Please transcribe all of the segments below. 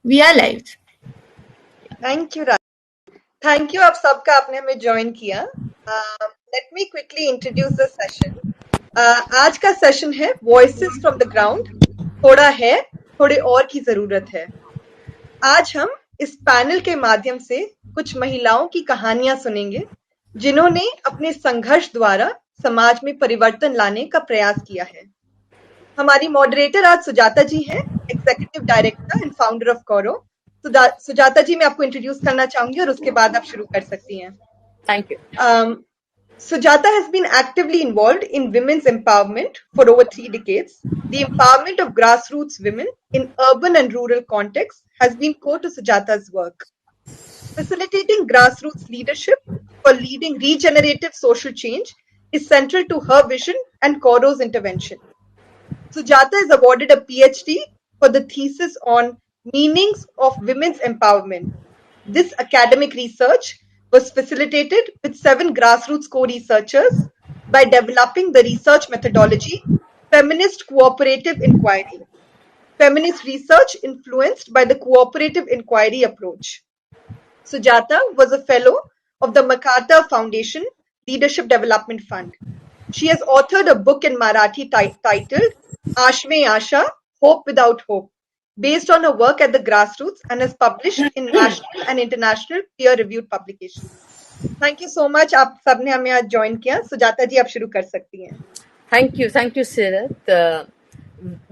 We are live. Thank you thank you आप सबका आपने हमें ज्वाइन किया। Let me quickly introduce the session. आज का सेशन है वॉइसेस फ्रॉम द ग्राउंड। थोड़ा है, थोड़े और की जरूरत है। आज हम इस पैनल के माध्यम से कुछ महिलाओं की कहानियां सुनेंगे जिन्होंने अपने संघर्ष द्वारा समाज में परिवर्तन लाने का प्रयास किया है। हमारी मॉडरेटर आज सुजाता जी हैं, executive director and founder of Kauro. Sujata ji मैं आपको इंट्रोड्यूस करना चाहूंगी और उसके बाद आप शुरू कर सकती हैं। Thank you. Sujata has been actively involved in women's empowerment for over 3 decades. The empowerment of grassroots women in urban and rural contexts has been core to Sujata's work. Facilitating grassroots leadership for leading regenerative social change is central to her vision and Koro's intervention. Sujata is awarded a PhD for the thesis on meanings of women's empowerment. This academic research was facilitated with 7 grassroots co-researchers by developing the research methodology Feminist Cooperative Inquiry. Feminist research influenced by the cooperative inquiry approach. Sujata was a fellow of the MacArthur Foundation Leadership Development Fund. She has authored a book in Marathi titled Ashme Asha, Hope Without Hope, based on her work at the grassroots and is published in national and international peer-reviewed publications. Thank you so much. आप सबने हमें आज join किया। सुजाता जी आप शुरू कर सकती हैं। Thank you, Sirat.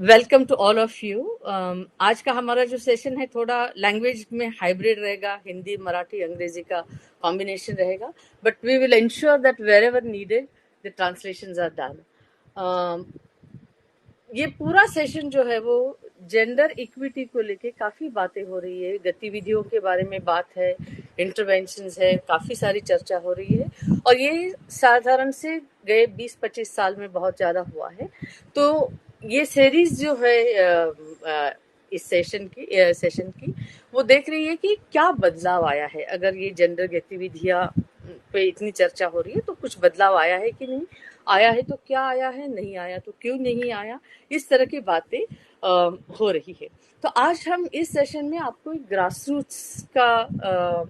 Welcome to all of you. आज का हमारा जो सेशन है थोड़ा लैंग्वेज में हाइब्रिड रहेगा, हिंदी मराठी अंग्रेजी का कॉम्बिनेशन रहेगा, but we will ensure that wherever needed the translations are done. ये पूरा सेशन जो है वो जेंडर इक्विटी को लेके काफ़ी बातें हो रही है, गतिविधियों के बारे में बात है, इंटरवेंशंस है, काफ़ी सारी चर्चा हो रही है और ये साधारण से गए 20-25 साल में बहुत ज़्यादा हुआ है। तो ये सीरीज जो है इस सेशन की वो देख रही है कि क्या बदलाव आया है। अगर ये जेंडर गतिविधियाँ पे इतनी चर्चा हो रही है तो कुछ बदलाव आया है कि नहीं, आया है तो क्या आया है, नहीं आया तो क्यों नहीं आया, इस तरह की बातें हो रही है। तो आज हम इस सेशन में आपको एक ग्रासरूट्स का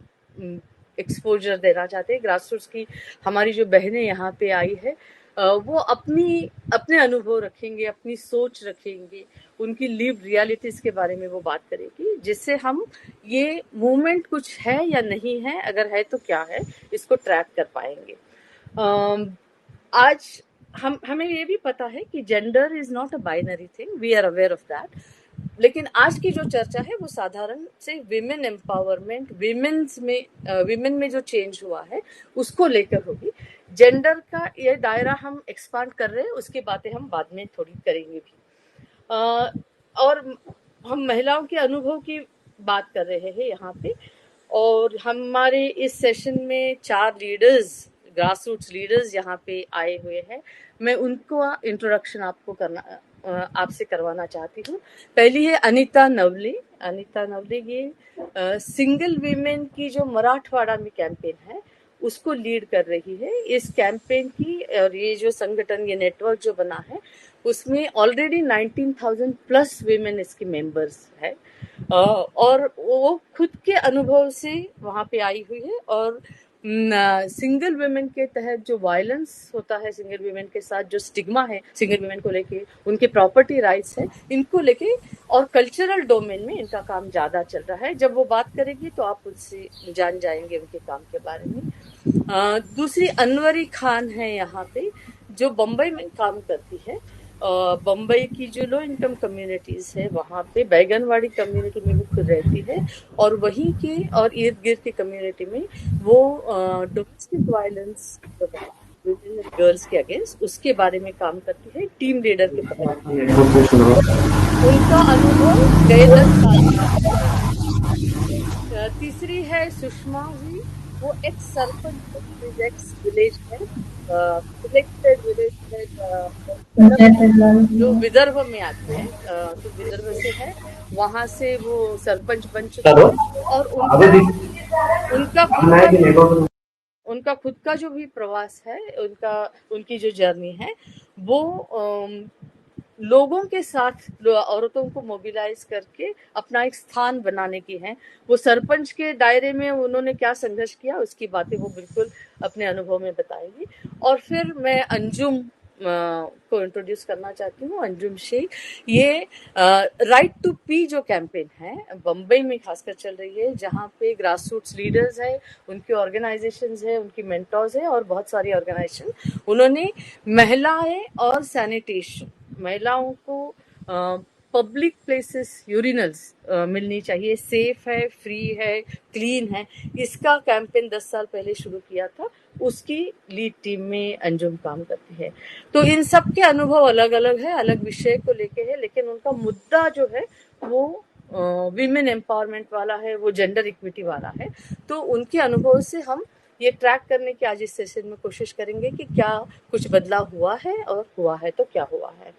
एक्सपोजर देना चाहते हैं। ग्रासरूट्स की हमारी जो बहनें यहाँ पे आई है वो अपने अनुभव रखेंगे, अपनी सोच रखेंगे, उनकी लिव रियलिटीज के बारे में वो बात करेगी, जिससे हम ये मूवमेंट कुछ है या नहीं है, अगर है तो क्या है, इसको ट्रैक कर पाएंगे। आज हमें ये भी पता है कि gender is not a binary thing, we are aware of that, लेकिन आज की जो चर्चा है वो साधारण से विमेन एम्पावरमेंट, विमेन में जो चेंज हुआ है उसको लेकर होगी। जेंडर का ये दायरा हम एक्सपांड कर रहे हैं, उसकी बातें हम बाद में थोड़ी करेंगे भी। और हम महिलाओं के अनुभव की बात कर रहे हैं यहाँ पे, और हमारे इस सेशन में 4 लीडर्स, ग्रासरूट्स लीडर्स यहाँ पे आए हुए हैं। मैं उनको इंट्रोडक्शन आपसे करवाना चाहती हूँ। पहली है अनीता नवले। अनीता नवले ये सिंगल वीमेन की जो मराठवाड़ा में कैंपेन है उसको लीड कर रही है। इस कैंपेन की और ये जो संगठन, ये नेटवर्क जो बना है उसमें ऑलरेडी 19,000 प्लस वीमेन इसके मेंबर्स है और वो खुद के अनुभव से वहाँ पे आई हुई है। और सिंगल वुमेन के तहत जो वायलेंस होता है, सिंगल वुमेन के साथ जो स्टिग्मा है सिंगल वुमेन को लेके, उनके प्रॉपर्टी राइट्स है, इनको लेके और कल्चरल डोमेन में इनका काम ज़्यादा चल रहा है। जब वो बात करेगी तो आप उससे जान जाएंगे उनके काम के बारे में। दूसरी अनवरी खान है यहाँ पे, जो बम्बई में काम करती है। बम्बई की जो लो इनकम कम्युनिटीज है वहाँ पे बैगनवाड़ी कम्युनिटी में वो खुद रहती है और वहीं के और इर्द गिर्द की कम्युनिटी में वो डोमेस्टिक वायलेंस गर्ल्स के अगेंस्ट उसके बारे में काम करती है, टीम लीडर के तौर पर। उनका अनुभव गए 10 साल। तीसरी है सुषमा हुई, वो एक्स सरपंच, एक्स विलेज है, इलेक्टेड विलेज है जो विदर्भ में आते हैं, तो विदर्भ से है, वहां से वो सरपंच बन चुके हैं और उनका खुद का जो भी प्रवास है, उनकी जो जर्नी है वो लोगों के साथ औरतों को मोबिलाइज करके अपना एक स्थान बनाने की है। वो सरपंच के दायरे में उन्होंने क्या संघर्ष किया उसकी बातें वो बिल्कुल अपने अनुभव में बताएगी। और फिर मैं अंजुम को इंट्रोड्यूस करना चाहती हूँ, अंजुम शेख। ये राइट टू पी जो कैंपेन है बम्बई में खासकर चल रही है, जहाँ पे ग्रास रूट्स लीडर्स है, उनकी ऑर्गेनाइजेशंस है, उनकी मेंटर्स है और बहुत सारी ऑर्गेनाइजेशन, उन्होंने महिलाएं और सैनिटेशन, महिलाओं को पब्लिक प्लेसेस यूरिनल्स मिलनी चाहिए, सेफ है, फ्री है, क्लीन है, इसका कैंपेन 10 साल पहले शुरू किया था। उसकी लीड टीम में अंजुम काम करती है। तो इन सब के अनुभव अलग अलग है, अलग विषय को लेके है, लेकिन उनका मुद्दा जो है वो विमेन एम्पावरमेंट वाला है, वो जेंडर इक्विटी वाला है। तो उनके अनुभव से हम ये ट्रैक करने की आज इस सेशन में कोशिश करेंगे कि क्या कुछ बदलाव हुआ है और हुआ है तो क्या हुआ है।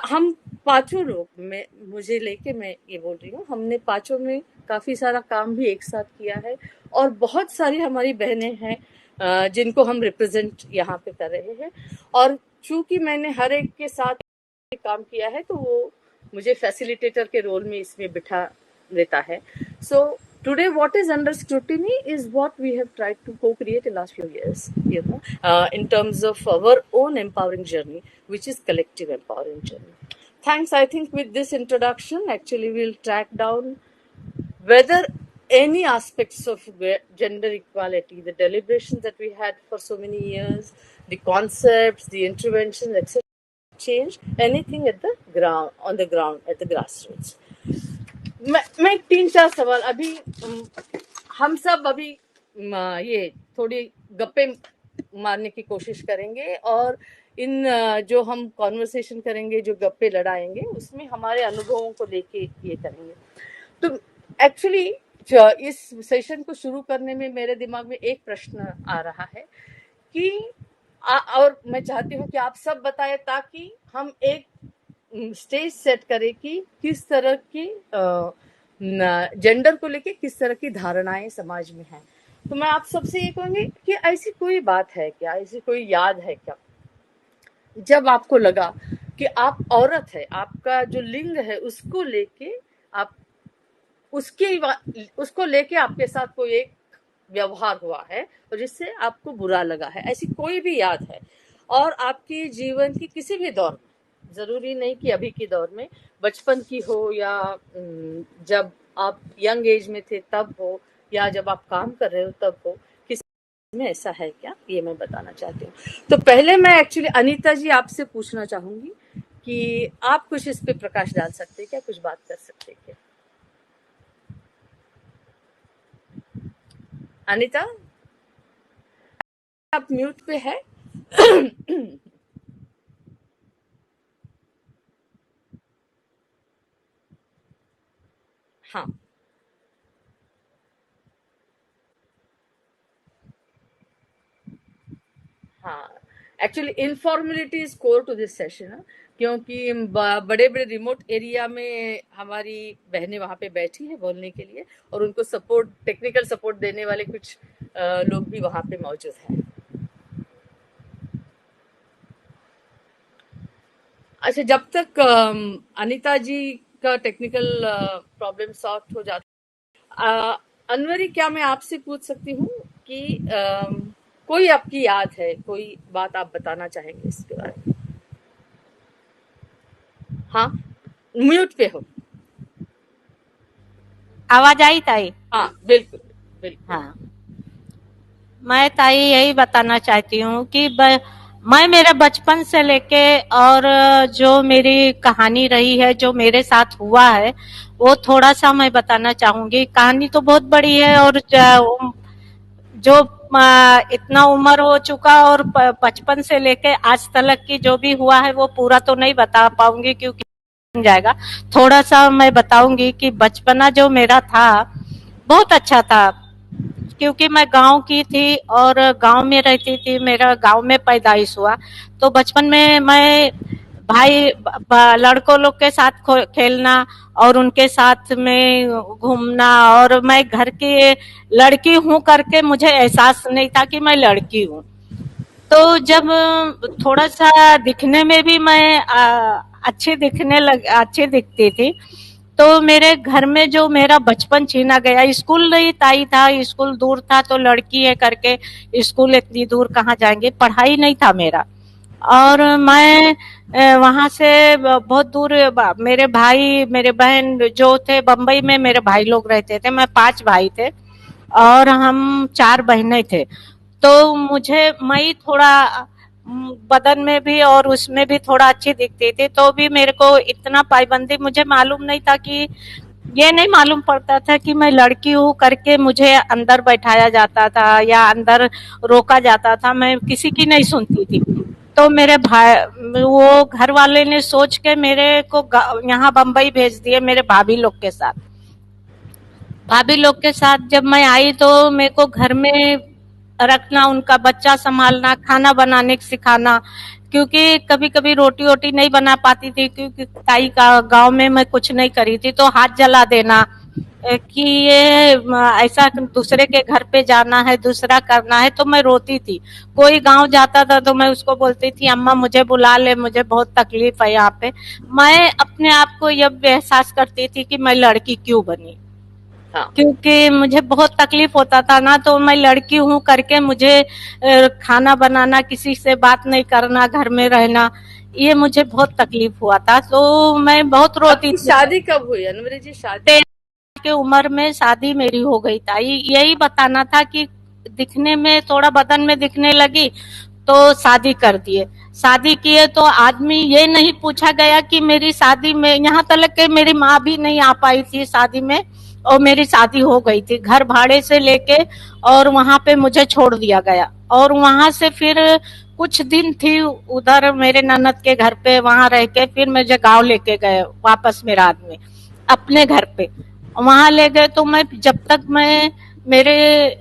हम पांचों लोग, मैं मुझे लेके मैं ये बोल रही हूँ, हमने पांचों में काफी सारा काम भी एक साथ किया है और बहुत सारी हमारी बहनें हैं जिनको हम रिप्रेजेंट यहाँ पे कर रहे हैं। और चूंकि मैंने हर एक के साथ काम किया है तो वो मुझे फैसिलिटेटर के रोल में इसमें बिठा देता है। सो today what is under scrutiny is what we have tried to co-create in last few years, in terms of our own empowering journey, which is collective empowering journey. Thanks. I think with this introduction actually we'll track down whether any aspects of gender equality, the deliberations that we had for so many years, the concepts, the interventions, etc., change anything at the ground, on the ground, at the grassroots. मैं 3-4 सवाल अभी, हम सब अभी ये थोड़ी गप्पे मारने की कोशिश करेंगे और इन जो हम कॉन्वर्सेशन करेंगे, जो गप्पे लड़ाएंगे, उसमें हमारे अनुभवों को लेके ये करेंगे। तो एक्चुअली इस सेशन को शुरू करने में मेरे दिमाग में एक प्रश्न आ रहा है कि और मैं चाहती हूँ कि आप सब बताएं ताकि हम एक स्टेज सेट करें कि किस तरह की जेंडर को लेके किस तरह की धारणाएं समाज में हैं। तो मैं आप सबसे ये कहूंगी कि ऐसी कोई बात है क्या, ऐसी कोई याद है क्या जब आपको लगा कि आप औरत है, आपका जो लिंग है उसको लेके आप उसको लेके आपके साथ कोई एक व्यवहार हुआ है और जिससे आपको बुरा लगा है, ऐसी कोई भी याद है? और आपकी जीवन की किसी भी दौर में, जरूरी नहीं कि अभी के दौर में, बचपन की हो या जब आप यंग एज में थे तब हो या जब आप काम कर रहे हो तब हो, किसी में ऐसा है क्या, ये मैं बताना चाहती हूँ। तो पहले मैं एक्चुअली अनीता जी आपसे पूछना चाहूंगी कि आप कुछ इस पे प्रकाश डाल सकते हैं क्या, कुछ बात कर सकते हैं क्या? अनीता, आप म्यूट पे है। हाँ, हाँ, actually informality is core to this session, क्योंकि बड़े बड़े रिमोट एरिया में हमारी बहनें वहां पे बैठी हैं बोलने के लिए और उनको सपोर्ट, टेक्निकल सपोर्ट देने वाले कुछ लोग भी वहां पे मौजूद हैं। अच्छा, जब तक अनीता जी का टेक्निकल प्रॉब्लम सॉल्व हो जाता, अनवरी क्या मैं आपसे पूछ सकती हूँ कि कोई आपकी याद है, कोई बात आप बताना चाहेंगे इसके बारे में? हाँ, म्यूट पे हो। आवाज आई ताई? हाँ, बिल्कुल बिल्कुल। हाँ, मैं ताई यही बताना चाहती हूँ कि मैं मेरे बचपन से लेके और जो मेरी कहानी रही है, जो मेरे साथ हुआ है, वो थोड़ा सा मैं बताना चाहूंगी। कहानी तो बहुत बड़ी है और जो इतना उम्र हो चुका और बचपन से लेके आज तक की जो भी हुआ है वो पूरा तो नहीं बता पाऊंगी क्योंकि जाएगा। थोड़ा सा मैं बताऊंगी कि बचपना जो मेरा था बहुत अच्छा था, क्योंकि मैं गांव की थी और गांव में रहती थी, मेरा गांव में पैदाइश हुआ। तो बचपन में मैं भाई लड़कों लोग के साथ खेलना और उनके साथ में घूमना, और मैं घर की लड़की हूँ करके मुझे एहसास नहीं था कि मैं लड़की हूँ। तो जब थोड़ा सा दिखने में भी मैं अच्छे दिखती थी, तो मेरे घर में जो मेरा बचपन छीना गया, स्कूल नहीं ताई था, स्कूल दूर था, तो लड़की है करके स्कूल इतनी दूर कहाँ जाएंगे, पढ़ाई नहीं था मेरा। और मैं वहां से बहुत दूर मेरे भाई मेरे बहन जो थे बम्बई में, मेरे भाई लोग रहते थे, मैं 5 भाई थे और हम 4 बहनें थे। तो मुझे मैं थोड़ा बदन में भी और उसमें भी थोड़ा अच्छी दिखती थी, तो भी मेरे को इतना पाबंदी, मुझे मालूम नहीं था कि ये नहीं मालूम पड़ता था कि मैं लड़की हूँ करके मुझे अंदर बैठाया जाता था या अंदर रोका जाता था, मैं किसी की नहीं सुनती थी। तो मेरे भाई वो घर वाले ने सोच के मेरे को यहाँ बम्बई भेज दिए मेरे भाभी लोग के साथ। भाभी लोग के साथ जब मैं आई तो मेरे को घर में रखना, उनका बच्चा संभालना, खाना बनाने सिखाना, क्योंकि कभी कभी रोटी वोटी नहीं बना पाती थी क्योंकि ताई का गांव में मैं कुछ नहीं करी थी, तो हाथ जला देना कि ये ऐसा दूसरे के घर पे जाना है, दूसरा करना है, तो मैं रोती थी। कोई गांव जाता था तो मैं उसको बोलती थी अम्मा मुझे बुला ले, मुझे बहुत तकलीफ है यहाँ पे। मैं अपने आप को ये एहसास करती थी कि मैं लड़की क्यों बनी, हाँ, क्योंकि मुझे बहुत तकलीफ होता था ना, तो मैं लड़की हूँ करके मुझे खाना बनाना, किसी से बात नहीं करना, घर में रहना, ये मुझे बहुत तकलीफ हुआ था, तो मैं बहुत रोती आपकी थी। शादी कब हुई अनवरी जी? शादी 13 की उम्र में शादी मेरी हो गई था। यही बताना था कि दिखने में थोड़ा बदन में दिखने लगी तो शादी कर दिए। शादी किए तो आदमी ये नहीं पूछा गया कि मेरी शादी में, यहाँ तक कि मेरी माँ भी नहीं आ पाई थी शादी में, और मेरी शादी हो गई थी घर भाड़े से लेके, और वहां पे मुझे छोड़ दिया गया। और वहां से फिर कुछ दिन थी उधर मेरे ननद के घर पे, वहां रह के फिर मुझे गांव लेके गए वापस मेरा आदमी अपने घर पे। वहां ले गए तो मैं जब तक मैं मेरे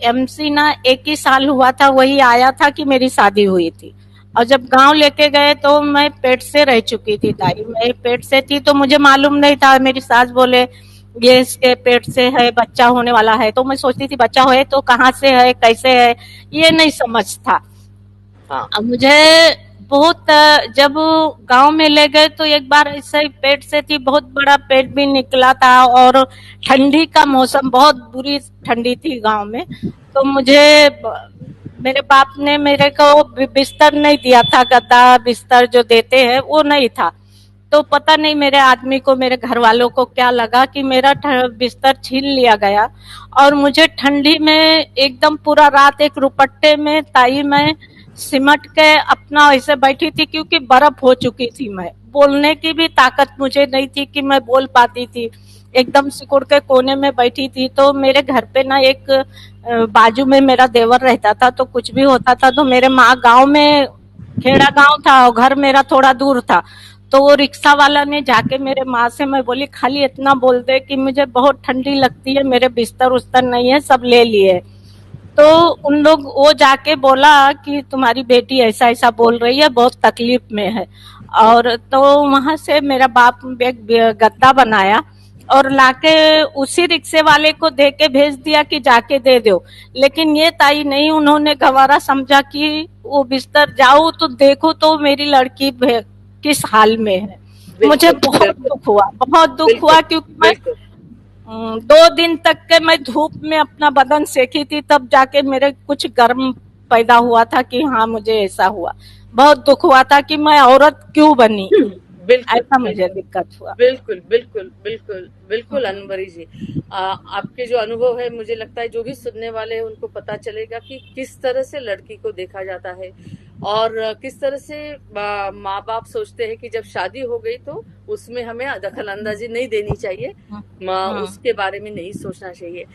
एमसी ना 1 ही साल हुआ था, वही आया था कि मेरी शादी हुई थी। और जब गांव लेके गए तो मैं पेट से रह चुकी थी ताई, मैं पेट से थी तो मुझे मालूम नहीं था। मेरी सास बोले ये इसके पेट से है, बच्चा होने वाला है, तो मैं सोचती थी बच्चा है तो कहाँ से है, कैसे है, ये नहीं समझ था। हाँ, अब मुझे बहुत जब गांव में ले गए तो एक बार ऐसे ही पेट से थी, बहुत बड़ा पेट भी निकला था, और ठंडी का मौसम, बहुत बुरी ठंडी थी गांव में। तो मेरे बाप ने मेरे को बिस्तर नहीं दिया था, गद्दा बिस्तर जो देते हैं वो नहीं था। तो पता नहीं मेरे आदमी को, मेरे घर वालों को क्या लगा कि मेरा बिस्तर छीन लिया गया, और मुझे ठंडी में एकदम पूरा रात एक रुपट्टे में ताई में सिमट के अपना ऐसे बैठी थी, क्योंकि बर्फ हो चुकी थी, मैं बोलने की भी ताकत मुझे नहीं थी कि मैं बोल पाती थी। एकदम सिकुड़ के कोने में बैठी थी। तो मेरे घर पे ना एक बाजू में मेरा देवर रहता था, तो कुछ भी होता था तो मेरे माँ, गांव में खेड़ा गांव था और घर मेरा थोड़ा दूर था, तो वो रिक्शा वाला ने जाके मेरे माँ से, मैं बोली खाली इतना बोल दे कि मुझे बहुत ठंडी लगती है, मेरे बिस्तर उस्तर नहीं है, सब ले लिए। तो उन लोग, वो जाके बोला कि तुम्हारी बेटी ऐसा ऐसा बोल रही है, बहुत तकलीफ में है। और तो वहां से मेरा बाप एक गद्दा बनाया और लाके उसी रिक्शे वाले को दे के भेज दिया कि जाके दे दो। लेकिन ये ताई नहीं, उन्होंने गवारा समझा कि वो बिस्तर जाऊं तो देखो तो मेरी लड़की किस हाल में है। मुझे बिल्कुल, बहुत बिल्कुल, दुख हुआ, बहुत दुख बिल्कुल, हुआ, क्योंकि मैं बिल्कुल। 2 दिन तक के मैं धूप में अपना बदन सेकी थी, तब जाके मेरे कुछ गर्म पैदा हुआ था कि हाँ मुझे ऐसा हुआ। बहुत दुख हुआ था कि मैं औरत क्यों बनी, बिल्कुल, ऐसा मुझे बिल्कुल, दिक्कत हुआ। बिल्कुल, बिल्कुल, बिल्कुल, बिल्कुल अनवरी जी। आपके जो अनुभव है, मुझे लगता है जो भी सुनने वाले हैं उनको पता चलेगा कि किस तरह से लड़की को देखा जाता है, और किस तरह से माँ बाप सोचते हैं कि जब शादी हो गई तो उसमें हमें दखल अंदाजी नहीं देनी चाहिए, उसके बारे में नहीं सोचना चाहिए।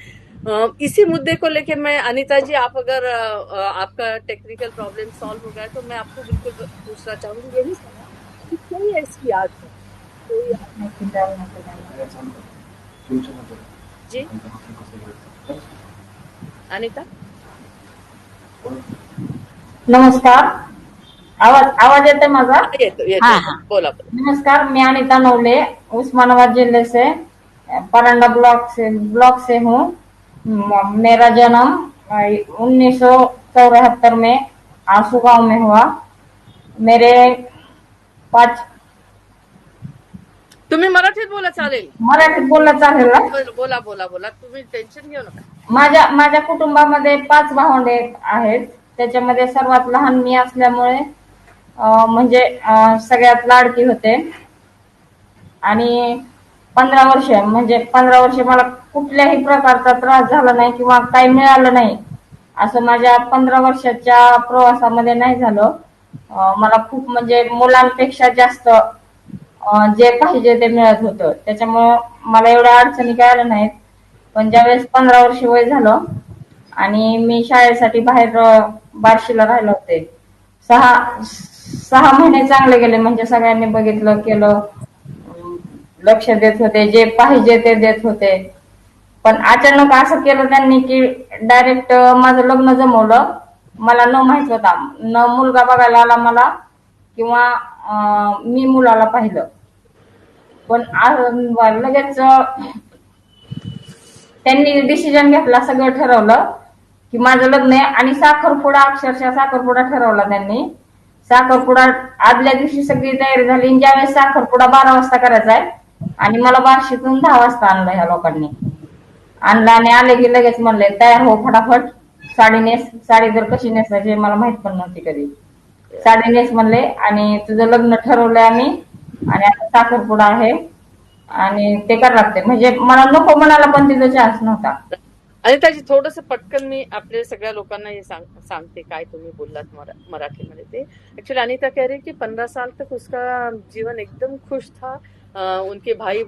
इसी मुद्दे को लेके मैं, अनीता जी, आप अगर आपका टेक्निकल प्रॉब्लम सॉल्व हो गया तो मैं आपको बिल्कुल पूछना चाहूंगी यही सवाल कि कोई ऐसी याद है, कोई जी अनीता? नमस्कार. आवाज आवाज येते माझा? येतो हाँ हाँ। बोला बोला. नमस्कार, मैं अनिता नवले उस्मानाबाद जिले से परंडा ब्लॉक से हूँ. मेरा जन्म 1974 में आंसू गांव में हुआ। मेरे 5 तुम्ही मराठीत बोला चालेल. मराठीत बोलला चालेल ना? बोला बोला बोला, तुम्ही टेन्शन घेऊ नका. माझ्या कुटुंबामध्ये 5 भावंडे आहेत. त्याच्यामध्ये सर्वात लहान मी असल्यामुळे म्हणजे सगळ्यात लाडकी होते. आणि 15 वर्ष मला कुठल्याही प्रकारचा त्रास झाला नाही किंवा काही मिळालं नाही असं माझ्या 15 वर्षाच्या प्रवासामध्ये नाही झालं. मला खूप म्हणजे मुलांपेक्षा जास्त जे पाहिजे ते मिळत होतं. त्याच्यामुळं मला एवढ्या अडचणी काय आल्या नाहीत. पण ज्यावेळेस 15 वर्ष वय झालं आणि मी शाळेसाठी बाहेर बार्शीला राहिले होते, 6 महिने चांगले गेले. म्हणजे सगळ्यांनी बघितलं केलं, लक्ष देत होते, जे पाहिजे ते देत होते. पण अचानक असं केलं त्यांनी की डायरेक्ट माझं लग्न जमवलं. मला न माहित होता, न मुलगा बघायला आला मला किंवा मी मुलाला पाहिलं. पण लगेच त्यांनी डिसिजन घेतला, सगळं ठरवलं की माझं लग्न आहे. आणि साखरपुडा, अक्षरशः साखरपुडा ठरवला त्यांनी. साखरपुडा आदल्या दिवशी सगळी तयारी झाली. ज्यावेळेस साखरपुडा 12 वाजता करायचा आहे आणि मला बार्शीतून 10 वाजता आणलं ह्या लोकांनी. आणलं आणि आले की लगेच म्हणले तयार हो फटाफट, साडी नेस. साडी तर कशी नेसायची मला माहित पण नव्हती कधी. साडी नेस म्हणले आणि तुझं लग्न ठरवलंय आम्ही आणि आता साखरपुडा आहे आणि ते करावं लागते. म्हणजे मला नको म्हणाला पण तिचा चान्स नव्हता. आणि त्याची थोडस पटकन मी आपल्या सगळ्या लोकांना हे सांगते काय तुम्ही बोललात मराठीमध्ये ते. एक्चुअली अनीता कह रही कि 15 साल तक उसका जीवन एकदम खुश था. उनके भाई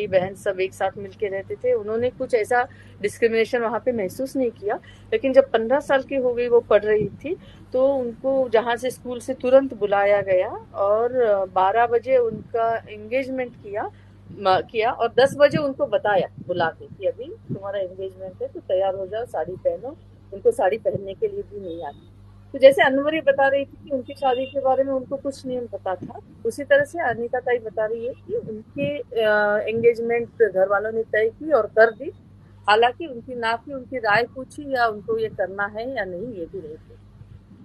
बहन सब एक साथ मिलके रहते थे. उन्होंने कुछ ऐसा डिस्क्रिमिनेशन वहां पे महसूस नहीं किया. लेकिन जब 15 साल की हो गई, वो पढ़ रही थी, तो उनको जहां से स्कूल से तुरंत बुलाया गया और 12 बजे उनका एंगेजमेंट किया और 10 बजे उनको बताया बुला के कि अभी तुम्हारा एंगेजमेंट है तो तैयार हो जाओ, साड़ी पहनो. उनको साड़ी पहनने के लिए भी नहीं आती. तो जैसे अनवरी बता रही थी कि उनकी शादी के बारे में उनको कुछ नहीं पता था, उसी तरह से अनीता ताई बता रही है कि उनके एंगेजमेंट घर वालों ने तय की और कर दी. हालांकि उनकी ना की उनकी राय पूछी या उनको ये करना है या नहीं ये भी नहीं पूछी.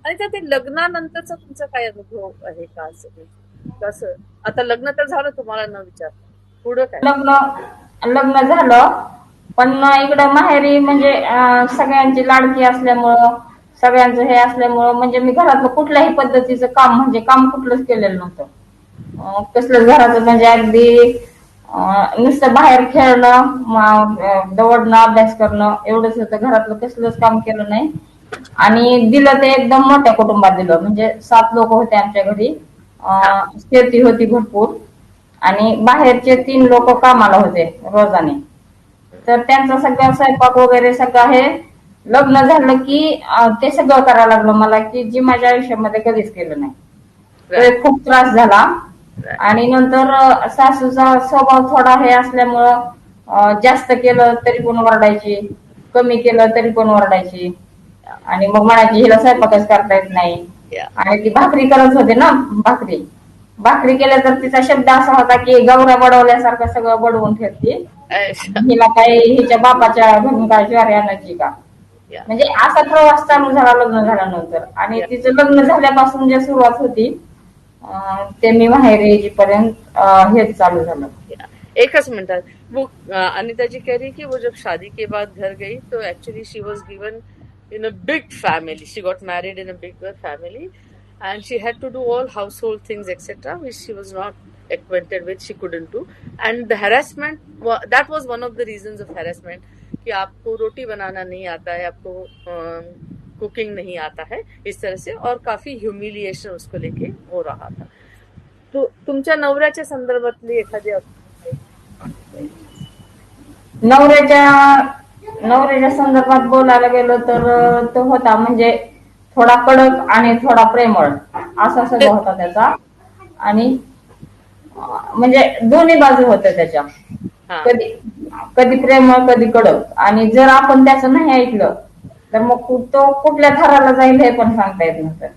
आणि ते लग्नानंतरचा तुमचा काय अनुभव आहे का? असं कसं आता लग्न तर झालं तुम्हाला न विचार, पुढं काय? लग्न झालं पण इकडं माहेरी म्हणजे सगळ्यांची लाडकी असल्यामुळं, सगळ्यांचं हे असल्यामुळं म्हणजे मी घरातलं कुठल्याही पद्धतीचं काम म्हणजे काम कुठलंच केलेलं नव्हतं. कसलं घराचं म्हणजे अगदी नुसतं बाहेर खेळणं, दौडणं, अभ्यास करणं एवढंच होतं. घरातलं कसलंच काम केलं नाही. आणि दिलं ते एकदम मोठ्या कुटुंबात दिलं. म्हणजे 7 लोक होते आमच्या घरी. शेती होती भरपूर आणि बाहेरचे 3 लोक कामाला होते रोजाने. तर त्यांचा सगळा स्वयंपाक वगैरे सगळं हे लग्न झालं की ते सगळं करायला लागलं मला, की जी माझ्या आयुष्यामध्ये कधीच केलं नाही. तर खूप त्रास झाला. आणि नंतर सासूचा स्वभाव थोडा हे असल्यामुळं जास्त केलं तरी पण ओरडायची, कमी केलं तरी पण ओरडायची. आणि मग म्हणायची हिला स्वयंपाकच करता येत नाही. आणि ती भाकरी करत होते ना, भाकरी केल्या तर तिचा शब्द असा होता की गौऱ्या बडवल्यासारखं सगळं बडवून ठेवते. हिला काही हिच्या बापाच्या घरून काय ज्वारी आणायची का? म्हणजे असा प्रवास चालू झाला लग्न झाल्यानंतर. आणि तिचं लग्न झाल्यापासून जे सुरुवात होती ते मी माहेर येईपर्यंत हेच चालू झालं. एक मिनट, वो अनिता जी कह रही कि वो जब शादी के बाद घर गई तो actually she was given in a big family. She got married in a bigger family and she had to do all household things etc which she was not acquainted with, she couldn't do. And the harassment, that was one of the reasons of harassment कि आपको रोटी बनाना नहीं आता है, आपको cooking नहीं आता है, इस तरह से. और काफी ह्युमिलिएशन उसको लेके हो रहा था. तो तुमच्या नवऱ्याच्या संदर्भातली एखादी नवऱ्याच्या संदर्भात बोलायला गेलो तर तो होता म्हणजे थोडा कडक आणि थोडा प्रेमळ असा स्वभाव होता त्याचा. आणि म्हणजे दोन्ही बाजू होत्या त्याच्या, कधी प्रेमळ कधी कडक. आणि जर आपण त्याचं नाही ऐकलं तर मग तो कुठल्या थराला जाईल हे पण सांगता येत नव्हतं.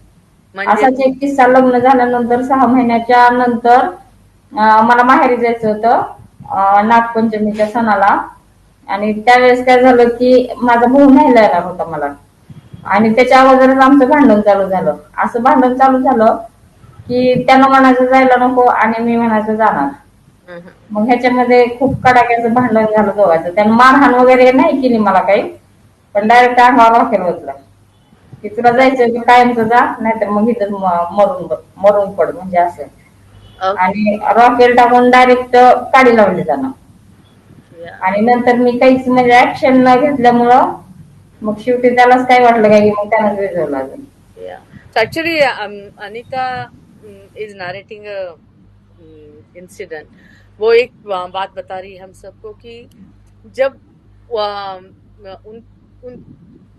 असाच एक किस्सा, लग्न झाल्यानंतर 6 महिन्याच्या नंतर मला माहेरी जायचं होतं नागपंचमीच्या सणाला. आणि त्यावेळेस काय झालं की माझा भाऊ न्यायला येणार होता मला. आणि त्याच्या अगोदरच आमचं भांडण चालू झालं. असं भांडण चालू झालं की त्यानं म्हणायचं जायला नको आणि मी म्हणायचं जाणार. हम्म. मग ह्याच्यामध्ये खूप कडाक्याचं भांडण झालं दोघांचं. त्यानं मारहाण वगैरे नाही केली मला काही, पण डायरेक्ट अंगावर राखेल बसला की तुला जायचं की कायमचं जा, नाहीतर मग इथं मरून पड, म्हणजे असं. ओके. आणि रॉकेल टाकून डायरेक्ट काडी लावली त्यांना. या आणि नंतर मी काहीच म्हणजे ऍक्शन न घेतल्यामुळं मग शेवटी त्यालाच काय वाटलं काय की मग त्यानंच विजवलं अजून. या So actually, Anita is narrating a incident. वो एक बात बता रही है हम सबको कि जब उन उन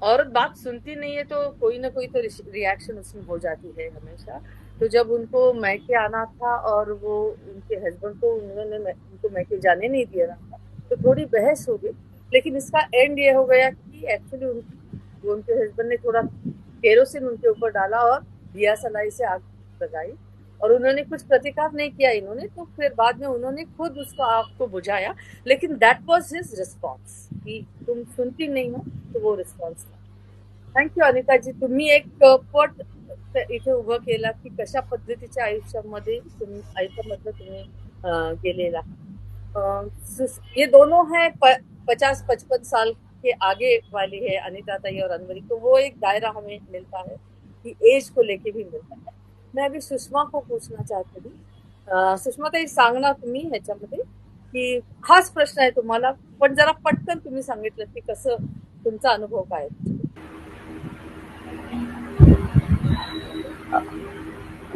औरत बात सुनती नहीं है तो कोई ना कोई तो रिएक्शन उसमें हो जाती है हमेशा. तो जब उनको मैके आना था और वो उनके हस्बैंड को उन्होंने उनको मैके जाने नहीं दिया था, तो थोड़ी बहस हो गई. लेकिन इसका एंड ये हो गया कि एक्चुअली उनके हस्बैंड ने थोड़ा केरोसिन उनके ऊपर डाला और दिया सलाई से आग लगाई और उन्होंने कुछ प्रतिकार नहीं किया इन्होंने. तो फिर बाद में उन्होंने खुद उसको आग को बुझाया. लेकिन दैट वॉज हिज रिस्पॉन्स कि तुम सुनती नहीं हो, तो वो रिस्पॉन्स था. थँक्यू अनिताजी. तुम्ही एक पट इथे उभं केला की कशा पद्धतीच्या आयुष्यामधलं तुम्ही गेलेला. ये दोनों हैं 50-55 साल के आगे वाली है अनिता ताई और अनवरी. तो वो एक दायरा हमें मिलता है कि एज को लेके भी मिलता है. मैं अभी सुषमा को पूछना चाहते थी. सुषमा ताई, सांगणार तुम्ही ह्याच्यामध्ये की खास प्रश्न आहे तुम्हाला, पण जरा पटकन तुम्ही सांगितलं की कसं तुमचा अनुभव काय आहे.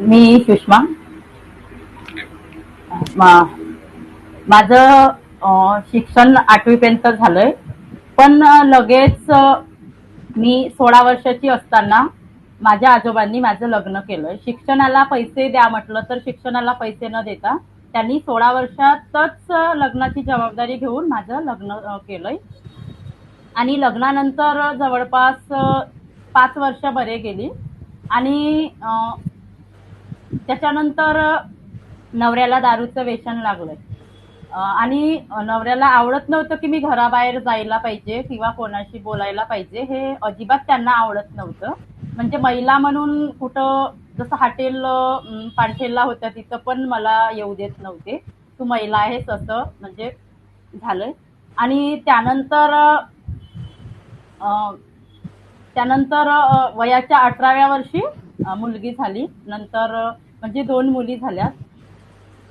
मी सुषमा. माझं शिक्षण 8वी पर्यंत झालंय, पण लगेच मी 16 वर्षाची असताना माझ्या आजोबांनी माझं लग्न केलंय. शिक्षणाला पैसे द्या म्हटलं तर शिक्षणाला पैसे न देता त्यांनी 16 वर्षातच लग्नाची जबाबदारी घेऊन माझं लग्न केलंय. आणि लग्नानंतर जवळपास 5 वर्ष बरे गेली आणि त्याच्यानंतर नवऱ्याला दारूचं व्यसन लागलंय. आणि नवऱ्याला आवडत नव्हतं की मी घराबाहेर जायला पाहिजे किंवा कोणाशी बोलायला पाहिजे, हे अजिबात त्यांना आवडत नव्हतं. म्हणजे महिला म्हणून कुठं जसं हॉटेल पांठेलला होत्या तिथं पण मला येऊ देत नव्हते. तू महिला आहेस असं म्हणजे झालंय. आणि त्यानंतर वयाच्या 18व्या वर्षी मुलगी झाली. नंतर म्हणजे 2 मुली झाल्या.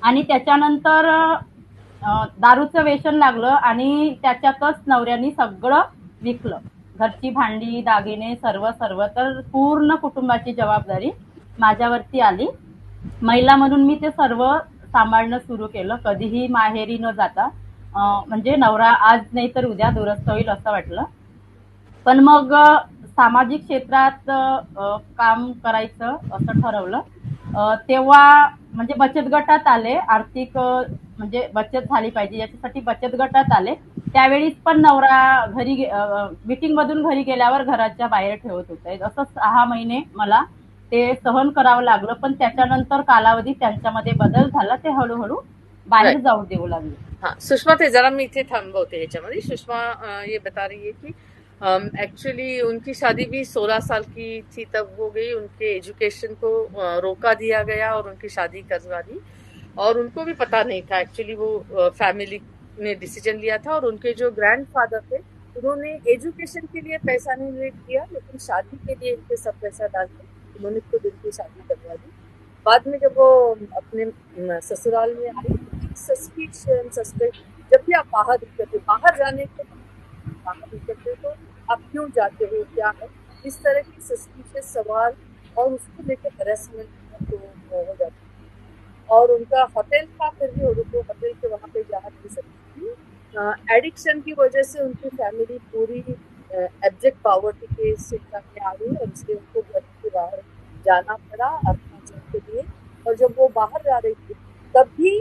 आणि त्याच्यानंतर दारूचं व्यसन लागलं आणि त्याच्यातच नवऱ्याने सगळं विकलं. घरची भांडी, दागिने, सर्व. तर पूर्ण कुटुंबाची जबाबदारी माझ्यावरती आली. महिला म्हणून मी ते सर्व सांभाळणं सुरू केलं, कधीही माहेरी न जाता. म्हणजे नवरा आज नाही तर उद्या दुरस्त होईल असं वाटलं. पण मग सामाजिक क्षेत्रात काम करायचं असं ठरवलं. तेव्हा म्हणजे बचत गटात आले. आर्थिक म्हणजे बचत झाली पाहिजे याच्यासाठी बचत गटात आले. त्यावेळीच पण नवरा मीटिंग मधून घरी गेल्यावर घराच्या बाहेर ठेवत होते. असं 6 महिने मला ते सहन करावं लागलं. पण त्याच्यानंतर कालावधी त्यांच्यामध्ये बदल झाला. ते हळूहळू बाहेर जाऊ देऊ लागले. हाँ, सुषमा थे, जरा मैं इथे थांबवते ह्याच्यामध्ये. सुषमा ये बता रही है कि एक्चुअली उनकी शादी भी 16 साल की थी तब हो गई. उनके एजुकेशन को रोका दिया गया और उनकी शादी करवा दी. और उनको भी पता नहीं था एक्चुअली, वो फैमिली ने डिसीजन लिया था. और उनके जो ग्रैंडफादर थे उन्होंने एजुकेशन के लिए पैसा नहीं दिया, लेकिन शादी के लिए इनके सब पैसा डाल के उन्होंने खुद इनकी शादी करवा दी. बाद में जब वो अपने ससुराल में आई, सस्पिशन सस्पेक्ट, जब भी आप बाहर निकलते, बाहर जाने के बाहर निकलते तो आप क्यों जाते हो, क्या है, इस तरह की सस्पिशियस सवाल और उसको लेकर हरेसमेंट तो हो जाती है. और उनका होटल था, फिर भी उनको होटल के वहाँ पे जा नहीं सकती थी. एडिक्शन की वजह से उनकी फैमिली पूरी एब्जेक्ट पॉवर्टी के शिक्षा में आ गई और इसलिए उनको घर के बाहर जाना पड़ा अर्थार्जन के लिए. और जब वो बाहर जा रही थी तब भी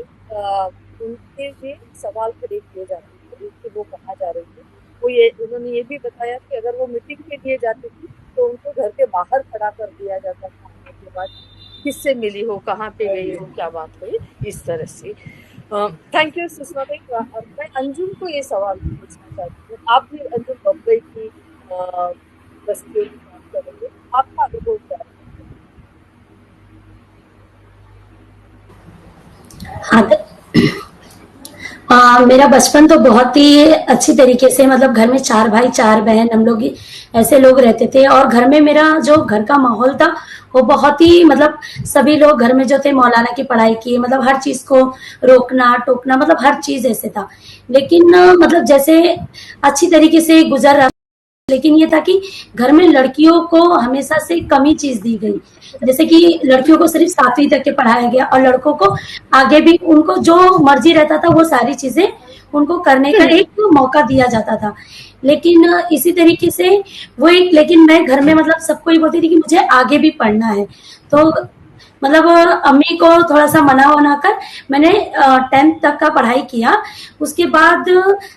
उनके ये सवाल खड़े किए जाते थे कि वो कहाँ जा रही थी. उन्होंने ये भी बताया कि अगर वो मीटिंग के लिए जाती थी तो उनको घर के बाहर खड़ा कर दिया जाता था. आने के बाद किससे मिली हो, कहाँ पे गई हो, क्या बात हुई, इस तरह से. थैंक यू सुषमा भाई. मैं अंजुम को ये सवाल पूछना चाहती हूँ. आप भी अंजुम बम्बई की बस्ती आपका अनुभव क्या है? हाँ मेरा बचपन तो बहुत ही अच्छी तरीके से, मतलब घर में 4 भाई 4 बहन, हम लोग ऐसे लोग रहते थे। और घर में मेरा जो घर का माहौल था वो बहुत ही, मतलब सभी लोग घर में जो थे मौलाना की पढ़ाई की, मतलब हर चीज को रोकना टोकना, मतलब हर चीज ऐसे था। लेकिन मतलब जैसे अच्छी तरीके से गुजर रहा, लेकिन ये था कि घर में लड़कियों को हमेशा से कमी चीज दी गई। जैसे कि लड़कियों को सिर्फ 7वीं तक के पढ़ाया गया और लड़कों को आगे भी उनको जो मर्जी रहता था वो सारी चीजें उनको करने का एक मौका दिया जाता था। लेकिन इसी तरीके से वो एक, लेकिन मैं घर में मतलब सबको ये बोलती थी कि मुझे आगे भी पढ़ना है। तो मतलब अम्मी को थोड़ा सा मना वना कर मैंने 10th तक का पढ़ाई किया। उसके बाद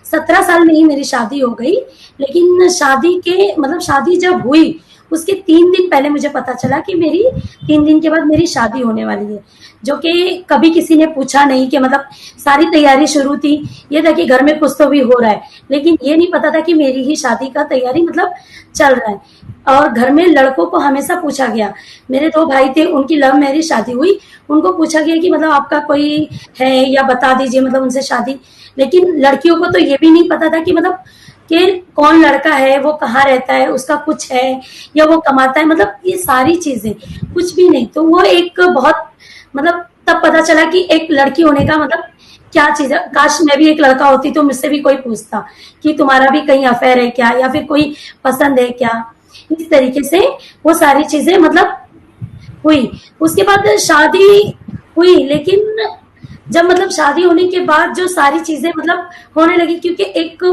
17 साल में ही मेरी शादी हो गई। लेकिन शादी के, मतलब शादी जब हुई उसके 3 दिन पहले मुझे पता चला कि मेरी 3 दिन के बाद मेरी शादी होने वाली है, जो कि कभी किसी ने पूछा नहीं। कि मतलब सारी तैयारी शुरू थी, ये था कि घर में कुछ तो भी हो रहा है, लेकिन ये नहीं पता था कि मेरी ही शादी का तैयारी मतलब चल रहा है। और घर में लड़कों को हमेशा पूछा गया, मेरे 2 भाई थे, उनकी लव मैरिज शादी हुई, उनको पूछा गया कि मतलब आपका कोई है या बता दीजिए, मतलब उनसे शादी। लेकिन लड़कियों को तो ये भी नहीं पता था कि मतलब कि कौन लड़का है, वो कहाँ रहता है, उसका कुछ है या वो कमाता है, मतलब ये सारी चीजें कुछ भी नहीं। तो वो एक बहुत, मतलब तब पता चला कि एक लड़की होने का मतलब क्या चीज है। काश मैं भी एक लड़का होती तो मुझसे भी कोई पूछता कि तुम्हारा भी कहीं अफेयर है क्या, या फिर कोई पसंद है क्या। इस तरीके से वो सारी चीजें मतलब हुई। उसके बाद शादी हुई, लेकिन जब मतलब शादी होने के बाद जो सारी चीजें मतलब होने लगी, क्योंकि एक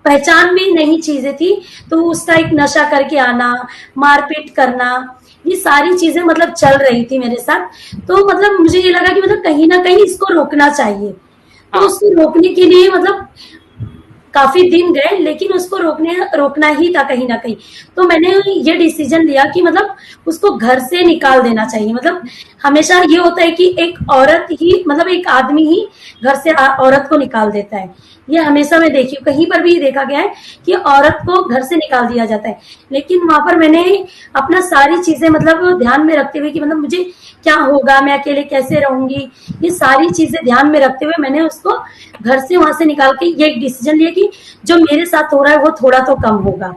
पहचान भी नई चीजें थी, तो उसका एक नशा करके आना, मारपीट करना, ये सारी चीजें मतलब चल रही थी मेरे साथ। तो मतलब मुझे ये लगा कि मतलब कहीं ना कहीं इसको रोकना चाहिए। तो उसको रोकने के लिए मतलब काफी दिन गए, लेकिन उसको रोकना ही था कहीं ना कहीं। तो मैंने ये डिसीजन लिया कि मतलब उसको घर से निकाल देना चाहिए। मतलब हमेशा ये होता है कि एक औरत ही, मतलब एक आदमी ही घर से औरत को निकाल देता है। ये हमेशा मैं देखी हूँ, कहीं पर भी देखा गया है कि औरत को घर से निकाल दिया जाता है। लेकिन वहां पर मैंने अपना सारी चीजें मतलब ध्यान में रखते हुए कि मतलब मुझे क्या होगा, मैं अकेले कैसे रहूंगी, ये सारी चीजें ध्यान में रखते हुए मैंने उसको घर से वहां से निकाल के ये एक डिसीजन लिया कि जो मेरे साथ हो रहा है वो थोड़ा तो कम होगा।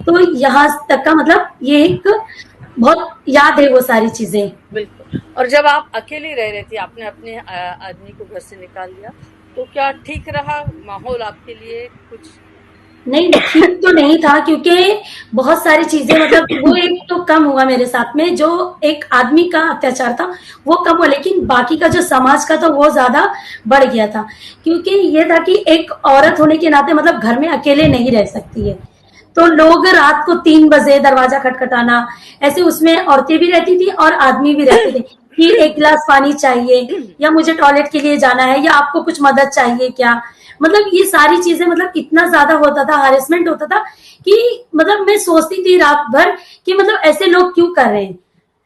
तो यहाँ तक का मतलब ये एक बहुत याद है वो सारी चीजें। बिल्कुल। और जब आप अकेली रह रही थी, आपने अपने आदमी को घर से निकाल दिया, तो क्या ठीक रहा माहौल आपके लिए? कुछ नहीं, ठीक तो नहीं था, क्योंकि बहुत सारी चीजें मतलब वो एक तो कम हुआ मेरे साथ में, जो एक आदमी का अत्याचार था वो कम हुआ, लेकिन बाकी का जो समाज का था वो ज्यादा बढ़ गया था। क्योंकि ये था कि एक औरत होने के नाते मतलब घर में अकेले नहीं रह सकती है। तो लोग रात को 3 बजे दरवाजा खटखटाना, ऐसे उसमें औरतें भी रहती थी और आदमी भी रहते थे कि 1 गिलास पानी चाहिए, या मुझे टॉयलेट के लिए जाना है, या आपको कुछ मदद चाहिए क्या। मतलब ये सारी चीजें मतलब इतना ज्यादा होता था, हैरेसमेंट होता था कि मतलब मैं सोचती थी रात भर कि मतलब ऐसे लोग क्यों कर रहे हैं।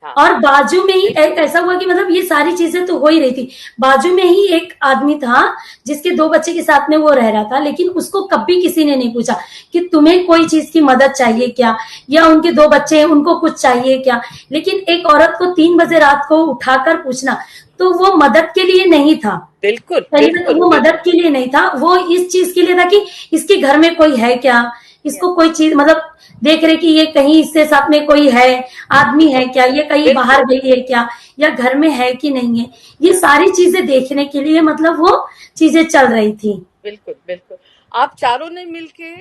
हाँ, और बाजू में ही एक ऐसा हुआ कि मतलब ये सारी चीजें तो हो ही रही थी, बाजू में ही एक आदमी था जिसके 2 बच्चे के साथ में वो रह रहा था, लेकिन उसको कभी किसी ने नहीं पूछा कि तुम्हें कोई चीज की मदद चाहिए क्या, या उनके 2 बच्चे हैं उनको कुछ चाहिए क्या। लेकिन एक औरत को 3 बजे रात को उठाकर पूछना, तो वो मदद के लिए नहीं था। बिल्कुल कहीं ना बिल्कुल वो मदद के लिए नहीं था, वो इस चीज के लिए था कि इसके घर में कोई है क्या, इसको कोई चीज मतलब देख रहे कि ये कहीं इससे साथ में कोई है, आदमी है क्या, ये कहीं बाहर गई है क्या, या घर में है कि नहीं है। ये सारी चीजें देखने के लिए मतलब वो चीजें चल रही थी। बिल्कुल बिल्कुल। आप चारों ने मिलके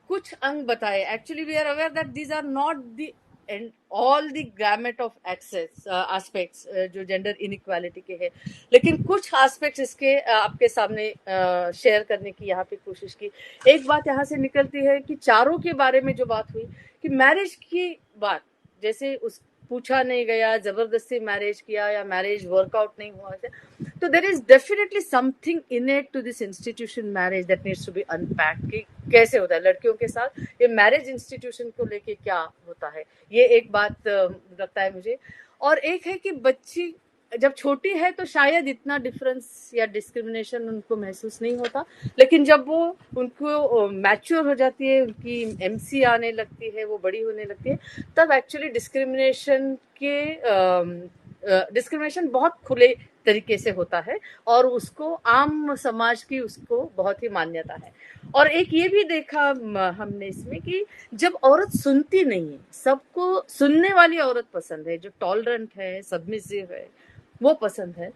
कुछ अंग बताए। Actually we are aware that these are not the end all the gamut of access aspects जो जेंडर इनइक्वालिटी के हैं, लेकिन कुछ एस्पेक्ट्स इसके आपके सामने शेयर करने की यहाँ पे कोशिश की। एक बात यहाँ से निकलती है कि चारों के बारे में जो बात हुई कि मैरिज की बात, जैसे उस पूछा नहीं गया, जबरदस्ती मैरिज किया या मैरिज वर्कआउट नहीं हुआ, तो there is definitely something innate to this institution marriage that needs to be unpacked कि कैसे होता है लड़कियों के साथ ये मैरिज इंस्टीट्यूशन को लेके क्या होता है। ये एक बात लगता है मुझे। और एक है कि बच्ची जब छोटी है तो शायद इतना डिफरेंस या डिस्क्रिमिनेशन उनको महसूस नहीं होता, लेकिन जब वो उनको मैच्योर हो जाती है, उनकी एमसी आने लगती है, वो बड़ी होने लगती है, तब एक्चुअली डिस्क्रिमिनेशन बहुत खुले तरीके से होता है और उसको आम समाज की उसको बहुत ही मान्यता है। और एक ये भी देखा हमने इसमें कि जब औरत सुनती नहीं है, सबको सुनने वाली औरत पसंद है, जो टॉलरेंट है, सबमिसिव है, वो पसंद है।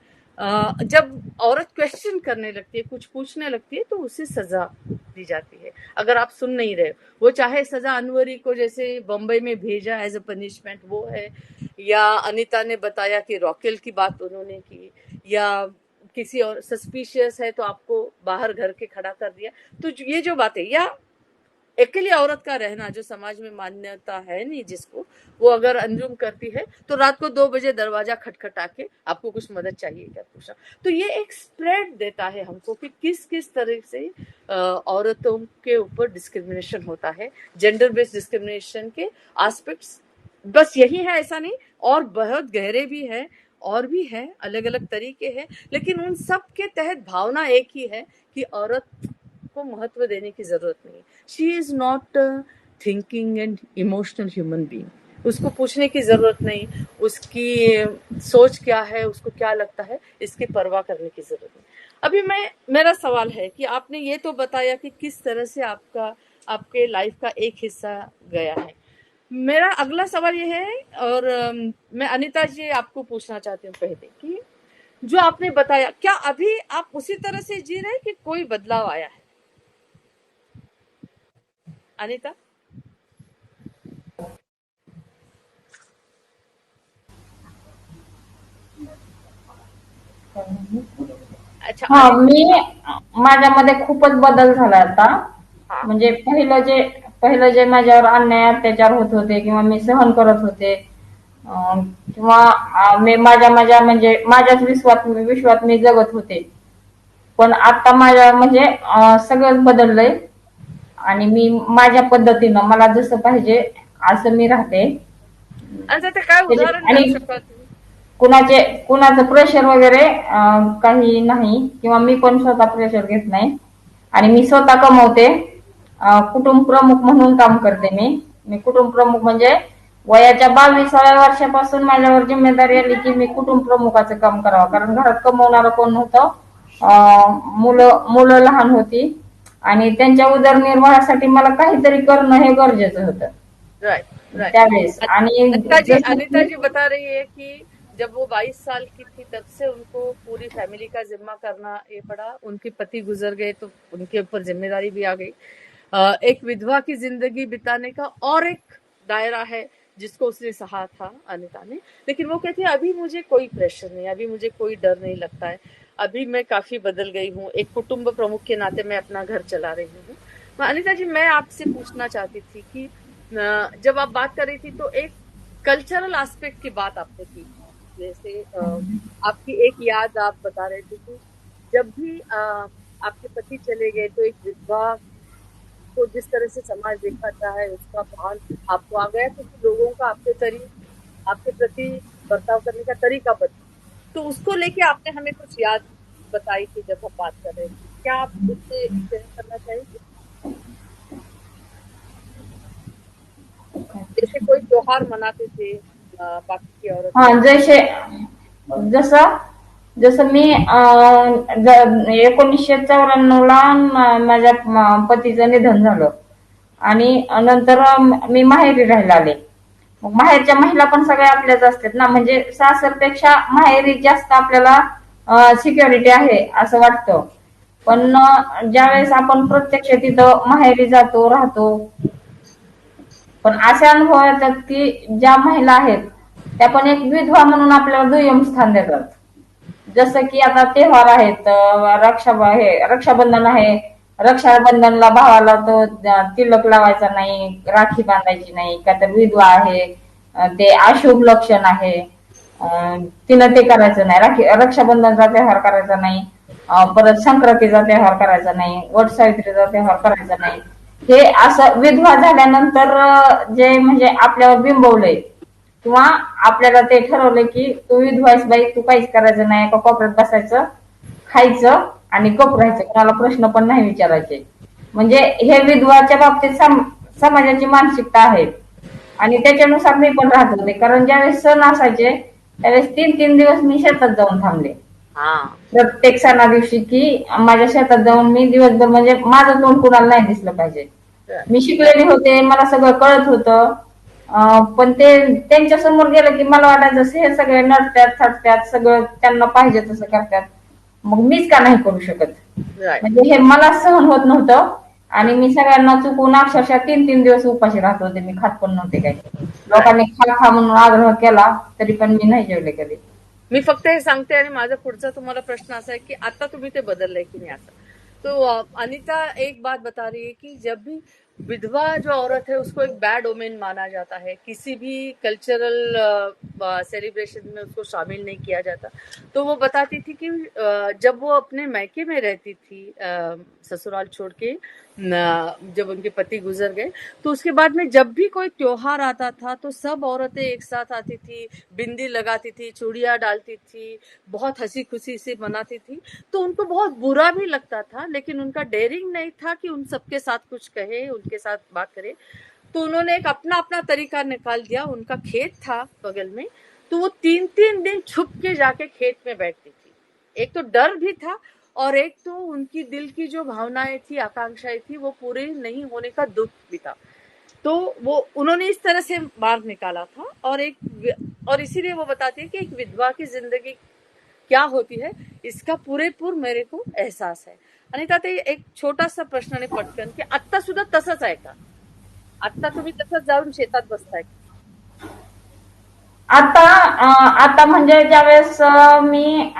जब औरत क्वेश्चन करने लगती है, कुछ पूछने लगती है, तो उसे सजा दी जाती है अगर आप सुन नहीं रहे। वो चाहे सजा अनवरी को जैसे बम्बई में भेजा एज अ पनिशमेंट वो है, या अनीता ने बताया कि रॉकेल की बात उन्होंने की, या किसी और सस्पिशियस है तो आपको बाहर घर के खड़ा कर दिया। तो ये जो बातें, या अकेली औरत का रहना जो समाज में मान्यता है नहीं जिसको, वो अगर अंजुम करती है तो रात को 2 बजे दरवाजा खटखटा के आपको कुछ मदद चाहिए क्या पूछा। तो ये एक स्प्रेड देता है हमको कि किस किस तरह से औरतों के ऊपर डिस्क्रिमिनेशन होता है, जेंडर बेस्ड डिस्क्रिमिनेशन के एस्पेक्ट्स बस यही है ऐसा नहीं, और बहुत गहरे भी है, और भी है, अलग अलग तरीके हैं, लेकिन उन सब के तहत भावना एक ही है कि औरत को महत्व देने की जरूरत नहीं। She is not thinking and emotional human being, उसको पूछने की जरूरत नहीं, उसकी सोच क्या है, उसको क्या लगता है, इसकी परवाह करने की जरूरत नहीं। अभी मेरा सवाल है कि आपने ये तो बताया कि किस तरह से आपके लाइफ का एक हिस्सा गया है। मेरा अगला सवाल ये है, और मैं अनीता जी आपको पूछना चाहती हूँ पहले कि जो आपने बताया, क्या अभी आप उसी तरह से जी रहे हैं कि कोई बदलाव आया है? अनीता? अच्छा, हा, माझ्यामध्ये खूपच बदल झाला आता. म्हणजे पहिलं जे माझ्यावर अन्याय अत्याचार होत होते किंवा मी सहन करत होते, किंवा मी माझ्याच विश्वात मी जगत होते. पण आता माझ्या म्हणजे सगळंच बदललंय आणि मी माझ्या पद्धतीनं मला जसं पाहिजे असं मी राहते. आणि ते काय उदाहरण देऊ शकता तुम्ही? कुणाचं प्रेशर वगैरे काही नाही, किंवा मी पण स्वतः प्रेशर घेत नाही, आणि मी स्वतः कमवते. कुटुंब प्रमुख म्हणून काम करते मी कुटुंब प्रमुख म्हणजे वयाच्या 22व्या वर्षापासून माझ्यावर जिम्मेदारी आली की मी कुटुंब प्रमुखाचं काम करावं, कारण घरात कमवणारं कोण नव्हतं. मुलं लहान होती आणि त्यांच्या उदरनिर्वाहासाठी मला काहीतरी करणं हे गरजेचं होतं त्यावेळेस. आणि अनीता जी बता रही है कि जब वो 22 साल की थी तब से उनको पूरी फैमिली का जिम्मा करना ये पड़ा, उनके पति गुजर गए तो उनके ऊपर जिम्मेदारी भी आ गई। एक विधवा की जिंदगी बिताने का और एक दायरा है जिसको उसने सहा था अनीता ने, लेकिन वो कहती है अभी मुझे कोई प्रेशर नहीं, अभी मुझे कोई डर नहीं लगता है, अभी मैं काफी बदल गई हूँ, एक कुटुंब प्रमुख के नाते मैं अपना घर चला रही हूँ। अनीता जी, मैं आपसे पूछना चाहती थी कि जब आप बात कर रही थी तो एक कल्चरल एस्पेक्ट की बात आपने की, जैसे आपकी एक याद आप बता रहे थे कि जब भी आपके पति चले गए तो एक विधवा को जिस तरह से समाज दिखाता है उसका भान आपको आ गया, तो लोगों का आपके प्रति बर्ताव करने का तरीका बदला, तो उसको लेके आपने हमें कुछ याद बताई थी जब हम बात कर रहे थे, क्या आप उससे शेयर करना चाहेंगे? जैसे कोई त्योहार मनाते थे बाकी की औरत, जसं मी 1994ला माझ्या पतीचं निधन झालं आणि नंतर मी माहेरी राहायला आले. मग माहेरच्या महिला पण सगळ्या आपल्याच असतात ना, म्हणजे सासरपेक्षा माहेरी जास्त आपल्याला सिक्युरिटी आहे असं वाटतं. पण ज्यावेळेस आपण प्रत्यक्ष तिथं माहेरी जातो राहतो, पण असे अनुभव येतात की ज्या महिला आहेत त्या पण एक विधवा म्हणून आपल्याला दुय्यम स्थान देतात. जसं की आता त्योहार आहेत, रक्षाबंधन आहे, रक्षाबंधनला भावाला तो तिलक लावायचा नाही, राखी बांधायची नाही, का तर विधवा आहे ते अशुभ लक्षण आहे, तिनं ते करायचं नाही, रक्षाबंधनचा त्योहार करायचा नाही, परत संक्रांतीचा त्योहार करायचा नाही, वटसावित्रीचा त्योहार करायचा नाही. हे असं विधवा झाल्यानंतर जे म्हणजे आपल्यावर बिंबवलंय किंवा आपल्याला ते ठरवलं की तू विधवाईस बाई, तू काहीच करायचं नाही, एका कोपऱ्यात बसायचं, खायचं आणि गप राहायचं, कोणाला प्रश्न पण नाही विचारायचे. म्हणजे हे विधवाच्या बाबतीत समाजाची मानसिकता आहे. आणि त्याच्यानुसार मी पण राहत होते, कारण ज्यावेळेस सण असायचे त्यावेळेस 3-3 दिवस मी शेतात जाऊन थांबले. हा प्रत्येक सणा दिवशी की माझ्या शेतात जाऊन मी दिवसभर, म्हणजे माझं तोंड कुणाला नाही दिसलं पाहिजे. मी शिकलेली होते, मला सगळं कळत होतं, पण ते त्यांच्या समोर गेलं की मला वाटायचं हे सगळे नटत्यात थटत्यात, सगळं त्यांना पाहिजे तसं करतात, मग मीच का नाही करू शकत. राईट. म्हणजे हे मला सहन होत नव्हतं आणि मी सगळ्यांना चुकून अक्षरशः 3-3 दिवस उपाशी राहत होते. मी खात पण नव्हते काही. लोकांनी खा म्हणून आग्रह केला तरी पण मी नाही जेवले कधी. मी फक्त हे सांगते आणि माझा पुढचा तुम्हाला प्रश्न असा है कि आता तुम्ही ते बदललंय की नहीं आता. तो अनीता एक बात बता रही है कि जब भी विधवा जो औरत है उसको एक बैड ओमेन माना जाता है, किसी भी कल्चरल सेलिब्रेशन में उसको शामिल नहीं किया जाता. तो वो बताती थी कि जब वो अपने मैके में रहती थी, ससुराल छोड़ के, जब उनके पति गुजर गए, तो उसके बाद में जब भी कोई त्योहार आता था तो सब औरतें एक साथ आती थी, बिंदी लगाती थी, चूड़ियां डालती थी, बहुत हंसी खुशी से मनाती थी. तो उनको बहुत बुरा भी लगता था, लेकिन उनका डेयरिंग नहीं था कि उन सबके साथ कुछ कहे, उनके साथ बात करे. तो उन्होंने एक अपना अपना तरीका निकाल दिया. उनका खेत था बगल में, तो वो 3-3 दिन छुप के जाके खेत में बैठती थी. एक तो डर भी था और एक तो उनकी दिल की जो भावनाएं थी, आकांक्षाएं थी, वो पूरे नहीं होने का दुख भी था. तो वो उन्होंने इस तरह से मार्ग निकाला था. और इसीलिए वो बताती है कि एक विधवा की जिंदगी क्या होती है इसका पुरेपूर मेरे को एहसास है. अनिता ताई, एक छोटासा प्रश्न आणि पटकन, की आत्ता सुद्धा तसंच आहे का? आत्ता तुम्ही तसंच जाऊन शेतात बसताय? आता म्हणजे ज्यावेळेस मी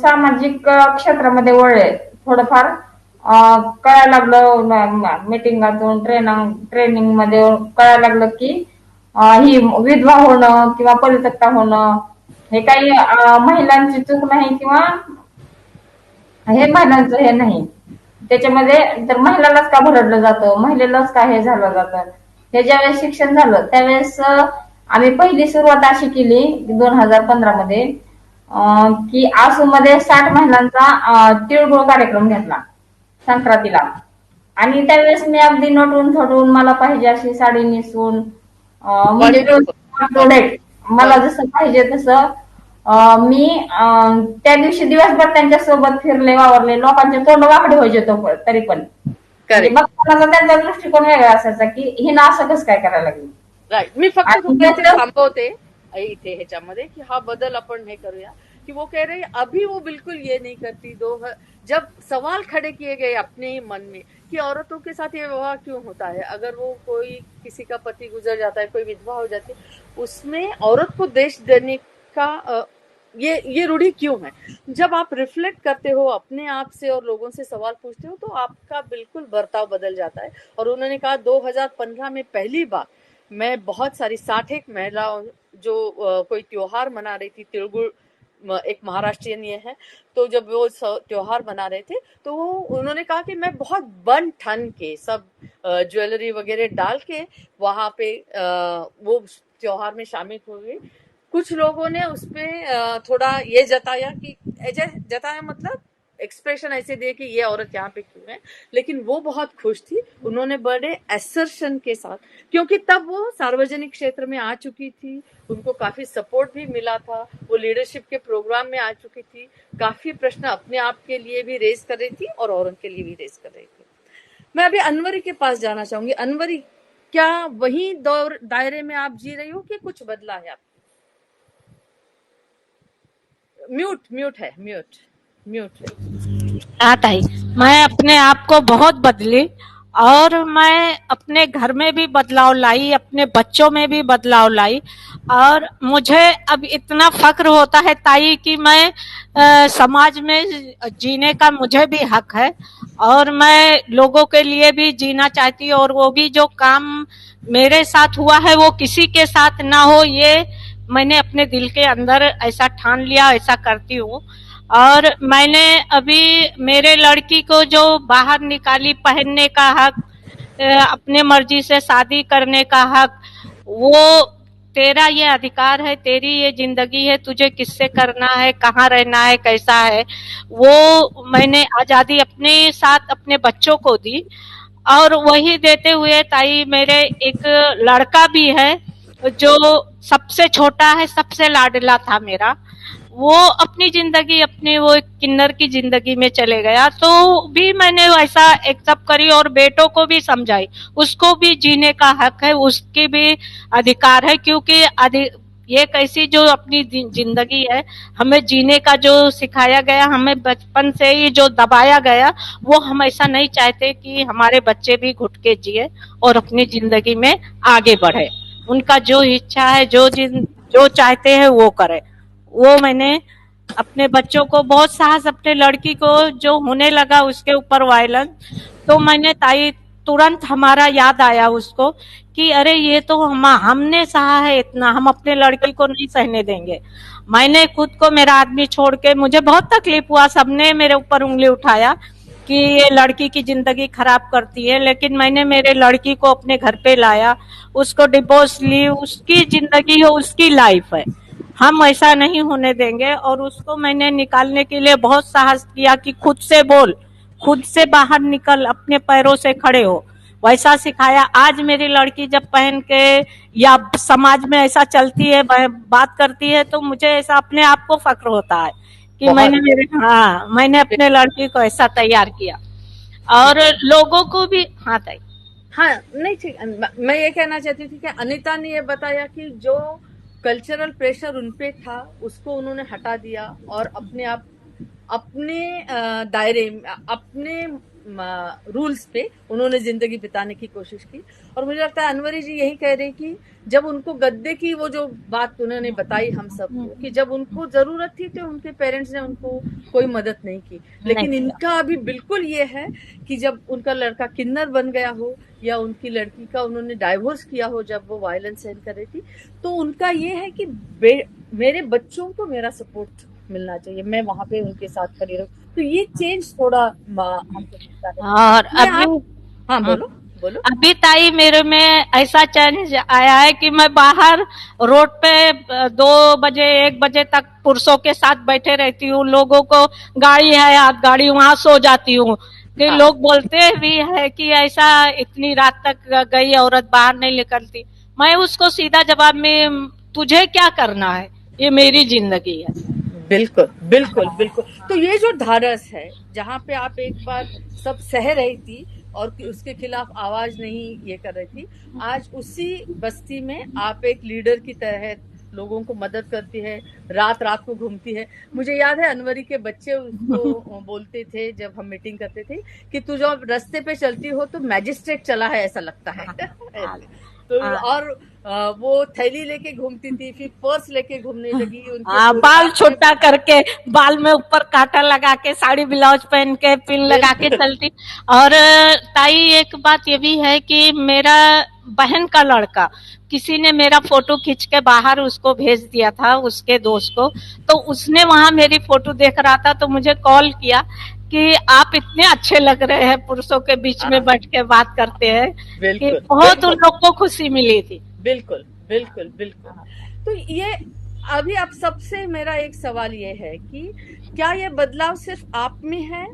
सामाजिक क्षेत्रामध्ये वळले, थोडंफार कळायला लागलं, मिटिंगातून ट्रेनिंग मध्ये कळायला लागलं की ही विधवा होणं किंवा परित्यक्ता होणं हे काही महिलांची चूक नाही किंवा हे महिलांचं हे नाही. त्याच्यामध्ये तर महिलालाच का भरडलं जातं, महिलेलाच का हे झालं जातं. हे ज्यावेळेस शिक्षण झालं त्यावेळेस आम्ही पहिली सुरुवात अशी केली 2015 मध्ये की आसू मध्ये 60 महिलांचा तिळगुळ कार्यक्रम घेतला संक्रांतीला. आणि त्यावेळेस मी अगदी नटून थटून मला पाहिजे अशी साडी नेसून, म्हणजे मला जसं पाहिजे तसं मी त्या दिवशी दिवसभर त्यांच्या सोबत फिरले, वावरले. लोकांचे तोंड वाकडे व्हायचे तरी पण त्यांचा दृष्टिकोन वेगळा असायचा की हिनं असं कसं काय करायला लागली. राईट. मी फक्त तुम्हाला थांबवते इथे ह्याच्यामध्ये की हा बदल आपण हे करूया कि वो कह रही अभी वो बिल्कुल ये नहीं करती. जब सवाल खड़े किए गए अपने ही मन में कि औरतों के साथ ये व्यवहार क्यों होता है, अगर वो कोई किसी का पति गुजर जाता है, कोई विधवा हो जाती है, उसमें औरत को देश देने का ये रूढ़ी क्यों है. जब आप रिफ्लेक्ट करते हो अपने आप से और लोगों से सवाल पूछते हो तो आपका बिल्कुल बर्ताव बदल जाता है. और उन्होंने कहा 2015 में पहली बार मैं बहुत सारी 61 महिलाओं जो कोई त्योहार मना रही थी, तिलगुड़ एक महाराष्ट्रियन ये है, तो जब वो त्योहार मना रहे थे तो उन्होंने कहा कि मैं बहुत बन ठन के सब ज्वेलरी वगैरह डाल के वहां पे वो त्योहार में शामिल हुए. कुछ लोगों ने उसपे थोड़ा ये जताया मतलब एक्सप्रेशन ऐसे दिए कि ये औरत यहाँ पे क्यों है, लेकिन वो बहुत खुश थी. उन्होंने बड़े असर्शन के साथ, क्योंकि तब वो सार्वजनिक क्षेत्र में आ चुकी थी, उनको काफी सपोर्ट भी मिला था, वो लीडरशिप के प्रोग्राम में आ चुकी थी, काफी प्रश्न अपने आप के लिए भी रेज कर रही थी और औरत के लिए भी रेज कर रही थी. मैं अभी अनवरी के पास जाना चाहूंगी. अनवरी, क्या वही दायरे में आप जी रही हो कि कुछ बदला है? आप म्यूट है. हाँ ताई, मैं अपने आप को बहुत बदली और मैं अपने घर में भी बदलाव लाई, अपने बच्चों में भी बदलाव लाई. और मुझे अब इतना फक्र होता है ताई कि मैं समाज में जीने का मुझे भी हक है और मैं लोगों के लिए भी जीना चाहती हूँ. और वो भी जो काम मेरे साथ हुआ है वो किसी के साथ ना हो, ये मैंने अपने दिल के अंदर ऐसा ठान लिया, ऐसा करती हूँ. और मैंने अभी मेरे लड़की को जो बाहर निकाली, पहनने का हक, अपने मर्जी से शादी करने का हक, वो तेरा ये अधिकार है, तेरी ये जिंदगी है, तुझे किससे करना है, कहाँ रहना है, कैसा है, वो मैंने आजादी अपने साथ अपने बच्चों को दी। और वही देते हुए ताई मेरे एक लड़का भी है जो सबसे छोटा है, सबसे लाडला था मेरा। वो अपनी जिंदगी अपनी वो एक किन्नर की जिंदगी में चले गया, तो भी मैंने वैसा एक्सेप्ट करी और बेटों को भी समझाई, उसको भी जीने का हक है, उसकी भी अधिकार है, क्योंकि ये कैसी जो अपनी जिंदगी है, हमें जीने का जो सिखाया गया, हमें बचपन से ही जो दबाया गया, वो हम ऐसा नहीं चाहते कि हमारे बच्चे भी घुट के जिए और अपनी जिंदगी में आगे बढ़े। उनका जो इच्छा है, जो चाहते हैं वो करे। वो मैंने अपने बच्चों को बहुत साहस, अपने लड़की को जो होने लगा उसके ऊपर वायलेंस, तो मैंने ताई तुरंत हमारा याद आया उसको कि अरे ये तो हमने सहा है इतना, हम अपने लड़की को नहीं सहने देंगे। मैंने खुद को, मेरा आदमी छोड़ के, मुझे बहुत तकलीफ हुआ, सबने मेरे ऊपर उंगली उठाया कि ये लड़की की जिंदगी खराब करती है, लेकिन मैंने मेरे लड़की को अपने घर पे लाया, उसको डिवोर्स ली, उसकी जिंदगी है, उसकी लाइफ है, हम ऐसा नहीं होने देंगे। और उसको मैंने निकालने के लिए बहुत साहस किया कि खुद से बोल, खुद से बाहर निकल, अपने पैरों से खड़े हो, वैसा सिखाया। आज मेरी लड़की जब पहन के या समाज में ऐसा चलती है, बात करती है, तो मुझे ऐसा अपने आप को फक्र होता है कि मैंने अपने लड़की को ऐसा तैयार किया। और लोगों को भी ताई हाँ नहीं ठीक, मैं ये कहना चाहती थी कि अनीता ने ये बताया कि जो कल्चरल प्रेशर उनपे था उसको उन्होंने हटा दिया और अपने दायरे, अपने रूल्स पे उन्होंने जिंदगी बिताने की कोशिश की। और मुझे लगता है अनवरी जी यही कह रही कि जब उनको गद्दे की वो जो बात उन्होंने बताई हम सबको कि जब उनको जरूरत थी तो उनके पेरेंट्स ने उनको कोई मदद नहीं की, लेकिन इनका अभी बिल्कुल ये है कि जब उनका लड़का किन्नर बन गया हो या उनकी लड़की का उन्होंने डाइवोर्स किया हो जब वो वायलेंस सहन कर रही थी, तो उनका ये है कि मेरे बच्चों को मेरा सपोर्ट मिलना चाहिए, मैं वहां पे उनके साथ खड़ी रहूं। तो ये चेंज थोड़ा और अभी हाँ बोलो बोलो। अभी ताई मेरे में ऐसा चेंज आया है कि मैं बाहर रोड पे 2 बजे 1 बजे तक पुरुषों के साथ बैठे रहती हूँ, लोगों को गाड़ी है आप गाड़ी, वहां सो जाती हूँ कि लोग बोलते भी है कि ऐसा इतनी रात तक गई औरत बाहर नहीं निकलती। मैं उसको सीधा जवाब में, तुझे क्या करना है, ये मेरी जिंदगी है। बिल्कुल बिल्कुल बिल्कुल। तो ये जो धारस है जहाँ पे आप एक बार सब सह रही थी और उसके खिलाफ आवाज नहीं ये कर रही थी, आज उसी बस्ती में आप एक लीडर की तरह लोगों को मदद करती है, रात रात को घूमती है। मुझे याद है अनवरी के बच्चे उसको बोलते थे जब हम मीटिंग करते थे कि तू जब रास्ते पे चलती हो तो मैजिस्ट्रेट चला है ऐसा लगता है। तो और वो थैली लेके घूमती थी, फिर पर्स लेके घूमने लगी, बाल छोटा करके, बाल में ऊपर कांटा लगा के, साड़ी ब्लाउज पहन के, पिन लगा के चलती। और ताई एक बात ये भी है कि मेरा बहन का लड़का किसी ने मेरा फोटो खींच के बाहर उसको भेज दिया था उसके दोस्त को, तो उसने वहां मेरी फोटो देख रहा था तो मुझे कॉल किया कि आप इतने अच्छे लग रहे हैं, पुरुषों के बीच में बैठ के बात करते हैं, कि बहुत उन लोग को खुशी मिली थी। बिल्कुल बिल्कुल बिल्कुल। तो ये अभी आप सबसे मेरा एक सवाल ये है कि क्या ये बदलाव सिर्फ आप में है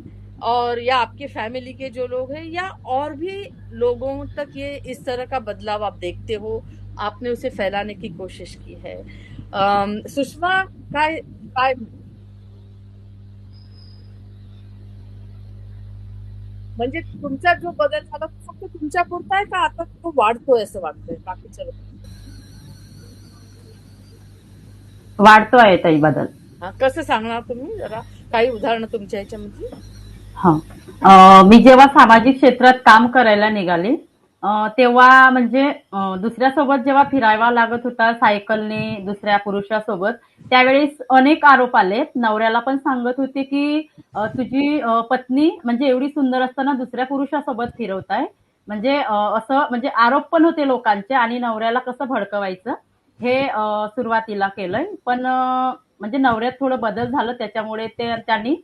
और या आपके फैमिली के जो लोग हैं, या और भी लोगों तक ये इस तरह का बदलाव आप देखते हो, आपने उसे फैलाने की कोशिश की है? सुषमा काय म्हणजे तुमचा जो बदल झाला तो फक्त तुमच्या पुरता आहे का आता तो वाढतोय असं वाटतंय बाकीच्या लोकांना? वाढतोय ताई बदल. कसं सांगणार तुम्ही जरा काही उदाहरणं तुमच्या ह्याच्यामधली? मी जेव्हा सामाजिक क्षेत्रात काम करायला निघाले तेव्हा म्हणजे दुसऱ्यासोबत जेव्हा फिरायला लागत होता सायकलने दुसऱ्या पुरुषासोबत, त्यावेळेस अनेक आरोप आले. नवऱ्याला पण सांगत होते की तुझी पत्नी म्हणजे एवढी सुंदर असताना दुसऱ्या पुरुषासोबत फिरवताय, म्हणजे असं म्हणजे आरोप पण होते लोकांचे. आणि नवऱ्याला कसं भडकवायचं हे सुरुवातीला केलंय. पण म्हणजे नवऱ्यात थोडं बदल झालं, त्याच्यामुळे त्यांनी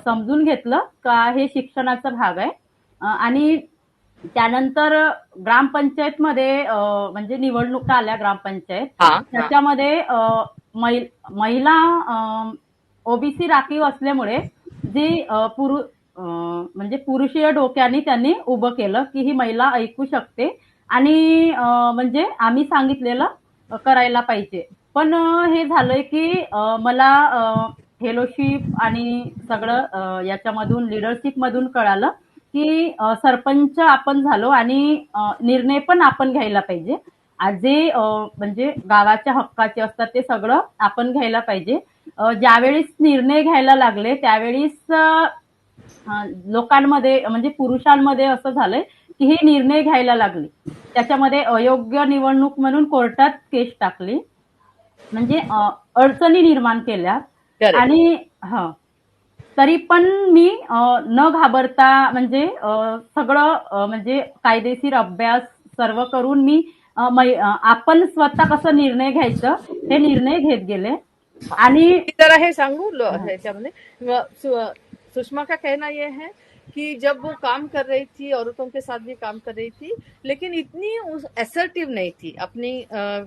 समजून घेतलं का हे शिक्षणाचा भाग आहे. आणि त्यानंतर ग्रामपंचायतमध्ये म्हणजे निवडणुका आल्या ग्रामपंचायत, हाँ हाँ त्याच्यामध्ये महिला ओबीसी राखीव असल्यामुळे जी म्हणजे पुरुषीय डोक्याने त्यांनी उभं केलं की ही महिला ऐकू शकते आणि म्हणजे आम्ही सांगितलेलं करायला पाहिजे. पण हे झालंय की मला फेलोशिप आणि सगळं याच्यामधून लिडरशिप मधून कळालं की सरपंच आपण झालो आणि निर्णय पण आपण घ्यायला पाहिजे. जे म्हणजे गावाच्या हक्काचे असतात ते सगळं आपण घ्यायला पाहिजे. ज्यावेळेस निर्णय घ्यायला लागले त्यावेळेस लोकांमध्ये म्हणजे पुरुषांमध्ये असं झालंय की हे निर्णय घ्यायला लागले. त्याच्यामध्ये अयोग्य निवडणूक म्हणून कोर्टात केस टाकली, म्हणजे अडचणी निर्माण केल्या. करेक्ट. आणि तरी पण मी न घाबरता म्हणजे सगळं म्हणजे कायदेशीर अभ्यास सर्व करून मी आपण स्वतः कसं निर्णय घ्यायचं हे निर्णय घेत गेले. आणि जरा है सांगू ह्याच्यामध्ये सुषमा का कहना ये है कि जब वो काम कर रही थी, औरतों के साथ भी काम कर रही थी, लेकिन इतनी असर्टिव नहीं थी, अपनी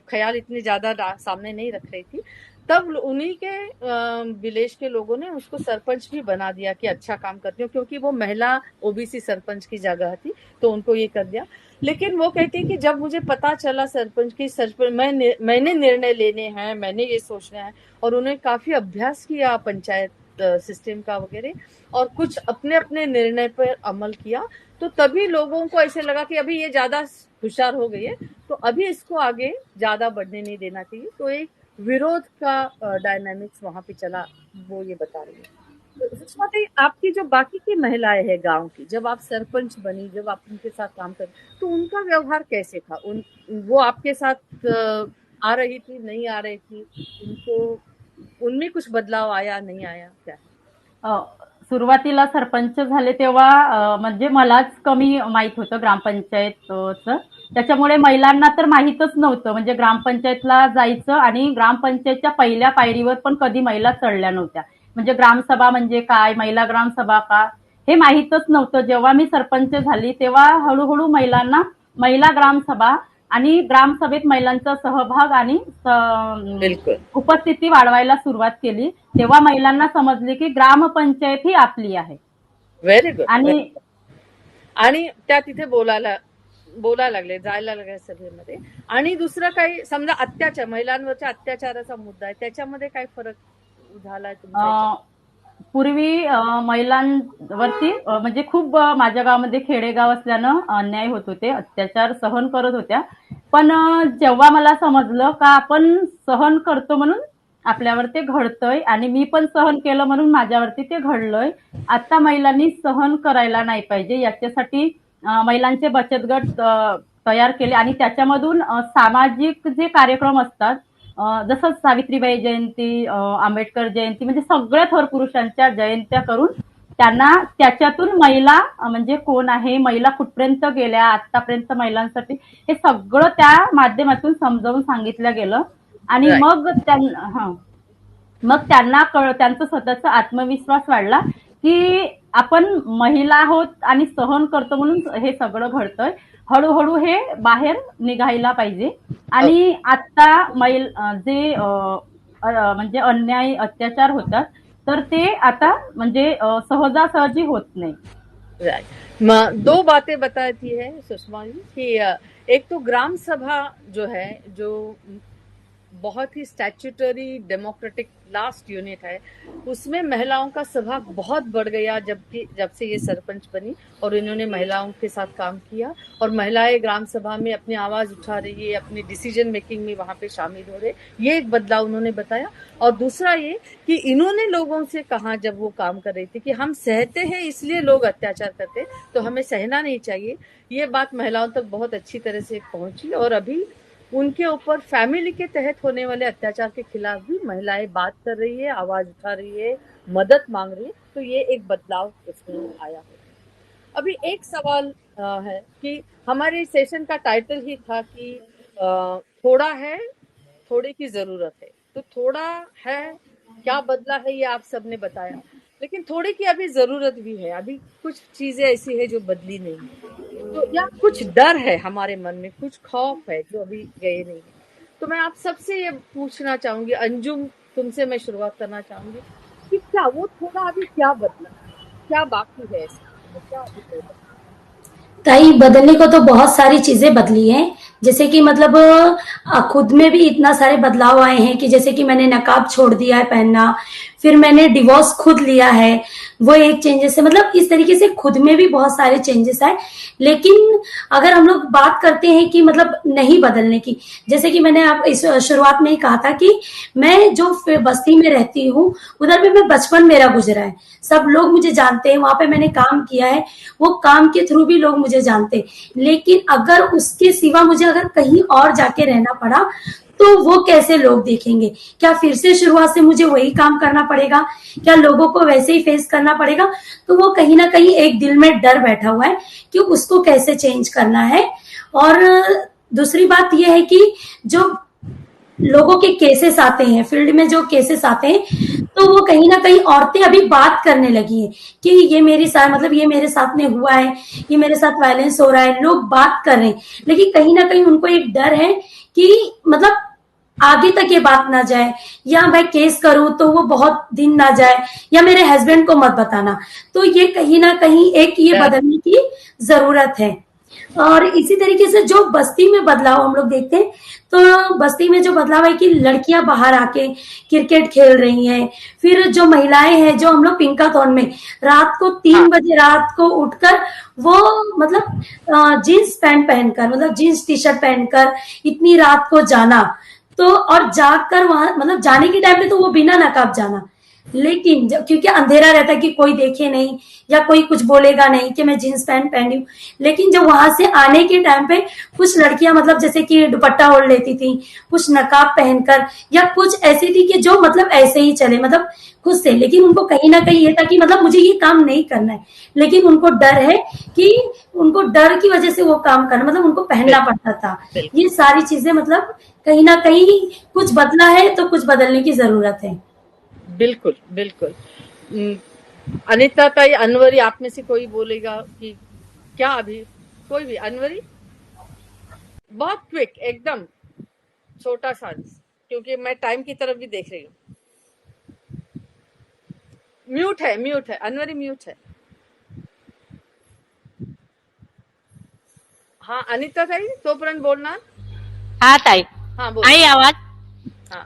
ख्याल इतनी ज्यादा सामने नहीं रख रही थी, तब उन्हीं के विलेज के लोगों ने उसको सरपंच भी बना दिया कि अच्छा काम करती हूँ, क्योंकि वो महिला ओबीसी सरपंच की जगह थी तो उनको ये कर दिया. लेकिन वो कहती है कि जब मुझे पता चला सरपंच की मैंने निर्णय लेने हैं, मैंने ये सोचना है, और उन्होंने काफी अभ्यास किया पंचायत सिस्टम का वगैरह, और कुछ अपने अपने निर्णय पर अमल किया, तो तभी लोगों को ऐसे लगा कि अभी ये ज्यादा होशियार हो गई है तो अभी इसको आगे ज्यादा बढ़ने नहीं देना चाहिए. तो एक विरोध का डायनामिक्स वहां पे चला, वो ये बता रही है. तो सुषमा जी, आपकी जो बाकी की महिलाएं हैं गांव की, जब आप सरपंच बनी, जब आप उनके साथ काम कर, तो उनका व्यवहार कैसे था? वो आपके साथ आ रही थी, नहीं आ रही थी, उनको उनमें कुछ बदलाव आया, नहीं आया, क्या? सुरुवातीला सरपंच झाले तेव्हा म्हणजे मलाच कमी माहित होतं ग्रामपंचायतचं, त्याच्यामुळे महिलांना तर माहीतच नव्हतं. म्हणजे ग्रामपंचायतला जायचं आणि ग्रामपंचायतच्या पहिल्या पायरीवर पण कधी महिला चढल्या नव्हत्या. म्हणजे ग्रामसभा म्हणजे काय, महिला ग्रामसभा का, हे माहीतच नव्हतं. जेव्हा मी सरपंच झाली तेव्हा हळूहळू महिलांना महिला ग्रामसभा आणि ग्रामसभेत महिलांचा सहभाग आणि बिलकुल. उपस्थिती वाढवायला सुरुवात केली. तेव्हा महिलांना समजले की ग्रामपंचायत ही आपली आहे. Very good. आणि त्या तिथे बोलायला लागले, जायला लागले सभेमध्ये. आणि दुसरं काही समजा अत्याचार, महिलांवरच्या अत्याचाराचा मुद्दा आहे, त्याच्यामध्ये काय फरक झालाय तुमच्या? पूर्वी महिलांवरती म्हणजे खूप माझ्या गावामध्ये खेडेगाव असल्यानं अन्याय होत होते, अत्याचार सहन करत होत्या. पण जेव्हा मला समजलं का आपण सहन करतो म्हणून आपल्यावर ते घडतंय आणि मी पण सहन केलं म्हणून माझ्यावरती ते घडलंय, आता महिलांनी सहन करायला नाही पाहिजे, याच्यासाठी महिलांचे बचत गट तयार केले आणि त्याच्यामधून सामाजिक जे कार्यक्रम असतात, जसं सावित्रीबाई जयंती, आंबेडकर जयंती, म्हणजे सगळ्या थोर पुरुषांच्या जयंत्या करून त्यांना त्याच्यातून महिला म्हणजे कोण आहे, महिला कुठपर्यंत गेल्या, आतापर्यंत महिलांसाठी हे सगळं त्या माध्यमातून समजावून सांगितलं गेलं. आणि मग त्यांना त्यांचा स्वतःचा आत्मविश्वास वाढला की आपण महिला आहोत आणि सहन करतो म्हणून हे सगळं घडतंय. हळूहळू हे बाहेर निघायला पाहिजे. आणि आता जे म्हणजे अन्याय अत्याचार होतात तर ते आता म्हणजे सहजासहजी होत नाही. राइट. दो बातें बताती है सुषमा जी कि एक तो ग्राम सभा जो है, जो बहुत ही स्टैट्यूटरी डेमोक्रेटिक लास्ट यूनिट है, उसमें महिलाओं का सहभाग बहुत बढ़ गया जब से ये सरपंच बनी और इन्होंने महिलाओं के साथ काम किया, और महिलाएं ग्राम सभा में अपनी आवाज उठा रही है, अपनी डिसीजन मेकिंग में वहां पे शामिल हो रहे, ये एक बदलाव उन्होंने बताया. और दूसरा ये कि इन्होंने लोगों से कहा जब वो काम कर रही थी कि हम सहते हैं इसलिए लोग अत्याचार करते, तो हमें सहना नहीं चाहिए. ये बात महिलाओं तक बहुत अच्छी तरह से पहुंची, और अभी उनके ऊपर फैमिली के तहत होने वाले अत्याचार के खिलाफ भी महिलाएं बात कर रही है, आवाज उठा रही है, मदद मांग रही है. तो ये एक बदलाव इसमें आया है. अभी एक सवाल है कि हमारे सेशन का टाइटल ही था कि थोड़ा है, थोड़े की जरूरत है. तो थोड़ा है, क्या बदला है ये आप सबने बताया, लेकिन थोड़े की अभी जरूरत भी है. अभी कुछ चीजें ऐसी है जो बदली नहीं है. तो या कुछ डर है हमारे मन में, कुछ खौफ है जो अभी गए नहीं है, तो मैं आप सबसे ये पूछना चाहूंगी, अंजुम तुमसे मैं शुरुआत करना चाहूंगी कि क्या वो थोड़ा अभी क्या बदला, क्या बाकी है इसमें, क्या अभी बदला? ताई बदलने को तो बहुत सारी चीजें बदली हैं, जैसे कि मतलब खुद में भी इतना सारे बदलाव आए हैं कि जैसे कि मैंने नकाब छोड़ दिया है पहनना, फिर मैंने डिवोर्स खुद लिया है, वो एक चेंजेस है। मतलब इस तरीके से खुद में भी बहुत सारे चेंजेस आए। लेकिन अगर हम लोग बात करते हैं कि मतलब नहीं बदलने की, जैसे कि मैंने आप इस शुरुआत में ही कहा था कि मैं जो बस्ती में रहती हूँ उधर भी मैं बचपन मेरा गुजरा है, सब लोग मुझे जानते हैं, वहां पे मैंने काम किया है, वो काम के थ्रू भी लोग मुझे जानते हैं। लेकिन अगर उसके सिवा मुझे अगर कहीं और जाके रहना पड़ा तो वो कैसे लोग देखेंगे? क्या फिर से शुरुआत से मुझे वही काम करना पड़ेगा? क्या लोगों को वैसे ही फेस करना पड़ेगा? तो वो कहीं ना कहीं एक दिल में डर बैठा हुआ है कि उसको कैसे चेंज करना है। और दूसरी बात यह है कि जो लोगों के केसेस आते हैं, फील्ड में जो केसेस आते हैं, तो वो कहीं ना कहीं औरतें अभी बात करने लगी हैं कि ये मेरे साथ, मतलब ये मेरे साथ में हुआ है, ये मेरे साथ वायलेंस हो रहा है, लोग बात कर रहे हैं। लेकिन कहीं ना कहीं उनको एक डर है कि मतलब आगे तक ये बात ना जाए, या मैं केस करूं तो वो बहुत दिन ना जाए, या मेरे हस्बैंड को मत बताना। तो ये कहीं ना कहीं एक ये बदलने की जरूरत है। और इसी तरीके से जो बस्ती में बदलाव हम लोग देखते हैं, तो बस्ती में जो बदलाव है कि लड़कियां बाहर आके क्रिकेट खेल रही हैं, फिर जो महिलाएं हैं, जो हम लोग पिंकाथॉन में रात को 3 बजे रात को उठकर वो मतलब जीन्स पैंट पहनकर, मतलब जीन्स टी शर्ट पहनकर इतनी रात को जाना, तो और जाकर वहां मतलब जाने के टाइम पे तो वो बिना नकाब जाना, लेकिन जब क्योंकि अंधेरा रहता है कि कोई देखे नहीं या कोई कुछ बोलेगा नहीं कि मैं जींस पैंट पहनी हूँ। लेकिन जब वहां से आने के टाइम पे कुछ लड़कियां मतलब जैसे कि दुपट्टा ओढ़ लेती थी, कुछ नकाब पहनकर, या कुछ ऐसी थी कि जो मतलब ऐसे ही चले मतलब खुद से, लेकिन उनको कहीं ना कहीं ये था कि मतलब मुझे ये काम नहीं करना है, लेकिन उनको डर है कि उनको डर की वजह से वो काम करना, मतलब उनको पहनना पड़ता था। ये सारी चीजें मतलब कहीं ना कहीं कुछ बदला है, तो कुछ बदलने की जरूरत है। बिल्कुल बिल्कुल। अनिता ताई, अनवरी, आप में से कोई बोलेगा कि क्या अभी? कोई भी? अनवरी, बहुत क्विक, एकदम छोटा सा, क्योंकि मैं टाइम की तरफ भी देख रही हूँ। म्यूट है अनवरी, म्यूट है। हाँ अनिता ताई, तोपर्यंत बोलना। हाँ ताई, हाँ आई आवाज? हाँ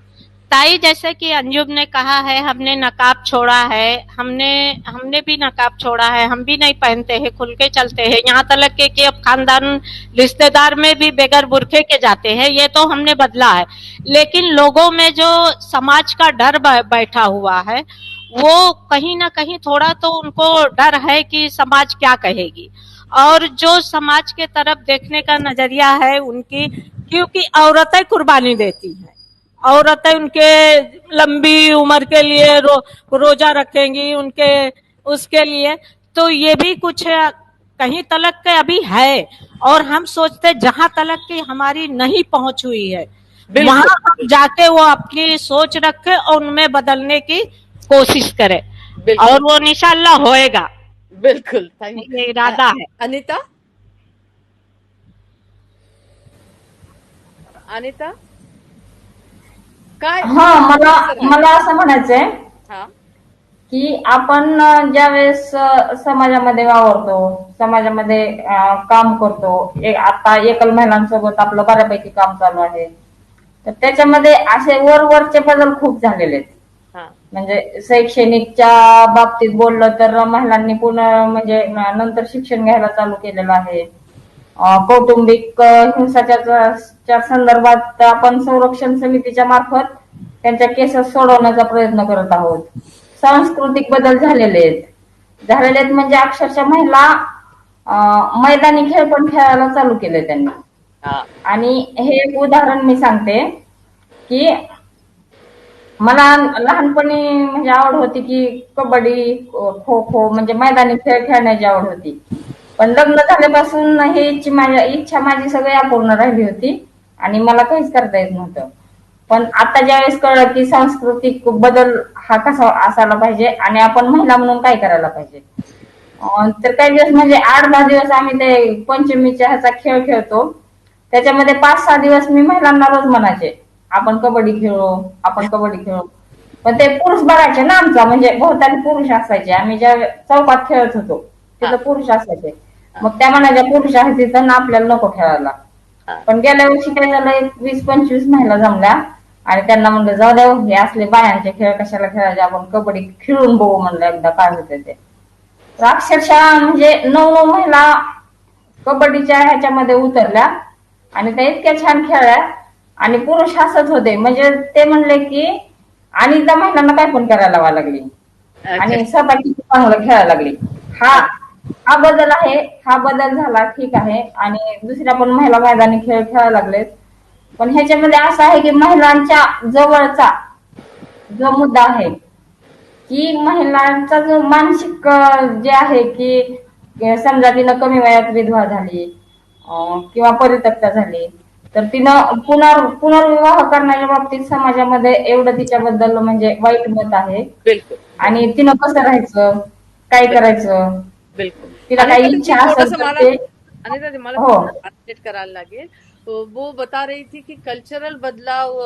ताई, जैसे कि अंजुम ने कहा है हमने नकाब छोड़ा है, हमने भी नकाब छोड़ा है, हम भी नहीं पहनते हैं, खुल के चलते हैं, यहाँ तक के कि अब खानदान रिश्तेदार में भी बगैर बुरखे के जाते हैं, ये तो हमने बदला है। लेकिन लोगों में जो समाज का डर बैठा हुआ है, वो कहीं ना कहीं थोड़ा तो उनको डर है कि समाज क्या कहेगी, और जो समाज के तरफ देखने का नजरिया है उनकी, क्योंकि औरतें कुर्बानी देती हैं, औरतें उनके लंबी उम्र के लिए रोजा रखेंगी उनके, उसके लिए, तो ये भी कुछ कहीं तलक के अभी है। और हम सोचते जहां तलक की हमारी नहीं पहुंच हुई है, वहां हम जाके वो अपनी सोच रखे और उनमें बदलने की कोशिश करे, और वो इंशाल्लाह होएगा। बिल्कुल, ये इरादा है। अनिता, अनिता काय? हा, मला असं म्हणायचंय हा की आपण ज्यावेळेस समाजामध्ये वावरतो, समाजामध्ये काम करतो, आता एकल महिलांसोबत आपलं बऱ्यापैकी काम चालू आहे, तर त्याच्यामध्ये असे वरवरचे बदल खूप झालेले आहेत. म्हणजे शैक्षणिकच्या बाबतीत बोललं तर महिलांनी पुन्हा म्हणजे नंतर शिक्षण घ्यायला चालू केलेलं आहे. कौटुंबिक हिंसाचाराच्या संदर्भात आपण संरक्षण समितीच्या मार्फत त्यांच्या केसेस सोडवण्याचा प्रयत्न करत आहोत. सांस्कृतिक बदल झालेले आहेत म्हणजे अक्षरशः महिला मैदानी खेळ पण खेळायला चालू केले त्यांनी. आणि हे एक उदाहरण मी सांगते की मला लहानपणी म्हणजे आवड होती की कबड्डी, खो खो म्हणजे मैदानी खेळ खेळण्याची आवड होती. पण लग्न झाल्यापासून ही माझी सगळी अपूर्ण राहिली होती आणि मला काहीच करता येत नव्हतं. पण आता ज्यावेळेस कळलं की सांस्कृतिक बदल हा कसा असायला पाहिजे आणि आपण महिला म्हणून काय करायला पाहिजे, तर काही दिवस म्हणजे 8-10 दिवस आम्ही ते पंचमीच्या ह्याचा खेळ खेळतो. त्याच्यामध्ये 5-6 दिवस मी महिलांना रोज म्हणायचे आपण कबड्डी खेळू, आपण कबड्डी खेळू. पण ते पुरुष बघायचे ना आमचा, म्हणजे बहुतांश पुरुष असायचे. आम्ही ज्या चौकात खेळत होतो तिथं पुरुष असायचे. मग त्या म्हणायच्या पुरुष आहे तिथं ना आपल्याला नको खेळायला. पण गेल्या वर्षी काय झालं, 20-25 महिला जमल्या आणि त्यांना म्हणलं जाऊ द्या हे असले बायांचे खेळ कशाला खेळायचे, आपण कबड्डी खेळून बघू म्हणलं एकदा काय होते ते. तर अक्षरशः म्हणजे 9 महिला कबड्डीच्या ह्याच्यामध्ये उतरल्या आणि त्या इतक्या छान खेळल्या आणि पुरुष हसत होते. म्हणजे ते म्हणले की आणि त्या महिलांना काय पण करायला लावा लागली आणि स्वतः किती चांगलं खेळायला लागली. हा हा बदल आहे, हा बदल झाला ठीक आहे. आणि दुसऱ्या पण महिला मैदानी खेळ खेळायला लागलेत. पण ह्याच्यामध्ये असं आहे की महिलांच्या जवळचा जो मुद्दा आहे की महिलांचा जो मानसिक जे आहे की समजा तिनं कमी वयात विधवा झाली किंवा परित्यक्ता झाली तर तिनं पुनर्विवाह करण्याच्या बाबतीत समाजामध्ये एवढं तिच्याबद्दल म्हणजे वाईट मत आहे. बिल्कुल. आणि तिनं कसं राहायचं, काय करायचं, बिल्कुल. तिला काही अनिता इच्छा जी, असेल थोडंसं तर मला ते अनिता जी, मला हो. थोडंसं ट्रांसलेट करायला लागेल. तो वो बता रही थी कि कल्चरल बदलाव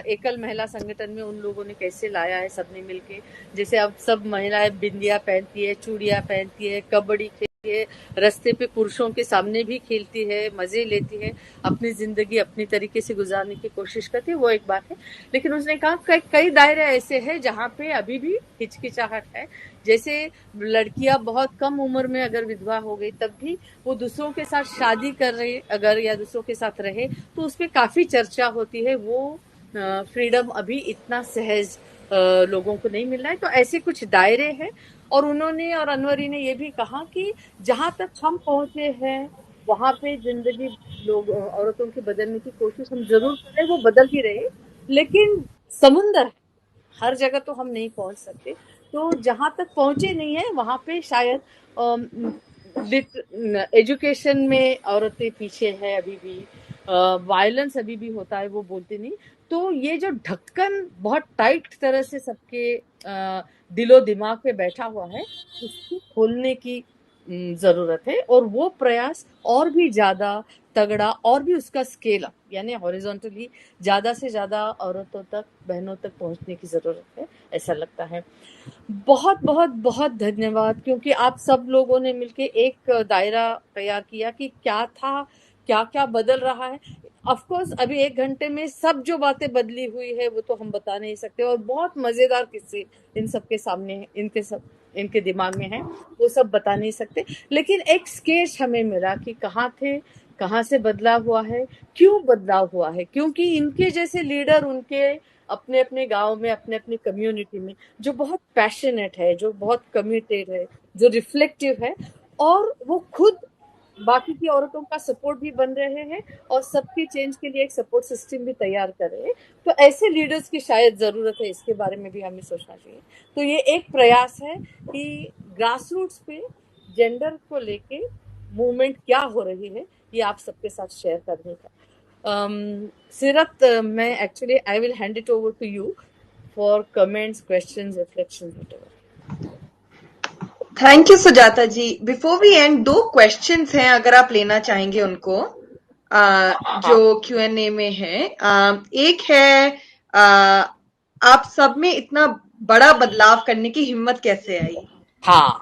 एकल महिला संगठन में उन लोगों ने कैसे लाया है सबने मिलके. जैसे अब सब महिलाएं बिंदिया पहनती है, चूड़ियां पहनती है, कबड्डी खेलती है, रास्ते पे पुरुषों के सामने भी खेलती है, मजे लेती है, अपनी जिंदगी अपनी तरीके से गुजारने की कोशिश करती है. वो एक बात है. लेकिन उसने कहा कई दायरे ऐसे हैं जहाँ पे अभी भी हिचकिचाहट है. जैसे लड़कियां बहुत कम उम्र में अगर विधवा हो गई तब भी वो दूसरों के साथ शादी कर रहे अगर या दूसरों के साथ रहे तो उस पर काफी चर्चा होती है. वो फ्रीडम अभी इतना सहज लोगों को नहीं मिल रहा है. तो ऐसे कुछ दायरे हैं. और उन्होंने और अनवरी ने ये भी कहा कि जहां तक हम पहुंचे हैं वहां पे जिंदगी लोग औरतों की बदलने की कोशिश हम जरूर करें, वो बदल ही रहे. लेकिन समुंदर है, हर जगह तो हम नहीं पहुंच सकते. तो जहां तक पहुंचे नहीं है वहां पे शायद एजुकेशन में औरतें पीछे है अभी भी. वायलेंस अभी भी होता है, वो बोलते नहीं. तो ये जो ढक्कन बहुत टाइट तरह से सबके दिलो दिमाग पे बैठा हुआ है उसको खोलने की जरूरत है. और वो प्रयास और भी ज्यादा तगड़ा और भी उसका स्केल अप यानी हॉरिजॉन्टली ज्यादा से ज्यादा औरतों तक, बहनों तक पहुंचने की जरूरत है, ऐसा लगता है. बहुत बहुत बहुत धन्यवाद, क्योंकि आप सब लोगों ने मिलके एक दायरा तैयार किया कि क्या था, क्या क्या बदल रहा है. ऑफ कोर्स अभी 1 घंटे में सब जो बातें बदली हुई है वो तो हम बता नहीं सकते. और बहुत मजेदार किस्से इन सबके सामने हैं, इनके दिमाग में है, वो सब बता नहीं सकते. लेकिन एक स्केच हमें मिला कि कहाँ थे, कहाँ से बदलाव हुआ है, क्यों बदलाव हुआ है. क्योंकि इनके जैसे लीडर उनके अपने अपने गांव में, अपने अपने कम्युनिटी में जो बहुत पैशनेट है, जो बहुत कमिटेड है, जो रिफ्लेक्टिव है, और वो खुद बाकी की औरतों का सपोर्ट भी बन रहे हैं और सबके चेंज के लिए एक सपोर्ट सिस्टम भी तैयार कर रहे हैं. तो ऐसे लीडर्स की शायद जरूरत है, इसके बारे में भी हमें सोचना चाहिए. तो ये एक प्रयास है कि ग्रास रूट्स पे जेंडर को लेके मूवमेंट क्या हो रही है ये आप सबके साथ शेयर करने का. सीरत, मैं actually I will hand it over to you for comments, questions, reflections, whatever. Thank you Sujata ji. Before we end 2 questions हैं, अगर आप लेना चाहेंगे उनको, जो Q&A में है. एक है आप सब में इतना बड़ा बदलाव करने की हिम्मत कैसे आई? हाँ,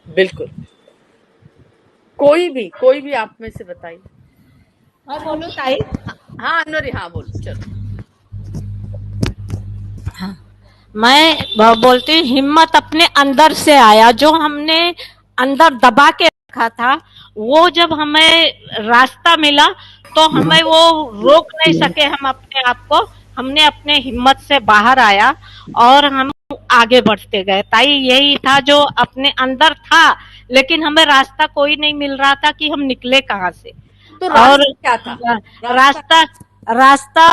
बिल्कुल. कोई भी आप में से बताइए. मैं बोलूं ताई? हाँ अनवरी, हाँ बोलो, चलो. मैं बोलती हूँ हिम्मत अपने अंदर से आया, जो हमने अंदर दबा के रखा था वो जब हमें रास्ता मिला तो हमें वो रोक नहीं सके हम अपने आप को. हमने अपने हिम्मत से बाहर आया और हम आगे बढ़ते गए. ताई यही था जो अपने अंदर था, लेकिन हमें रास्ता कोई नहीं मिल रहा था कि हम निकले कहाँ से. तो रास्ता क्या था? रास्ता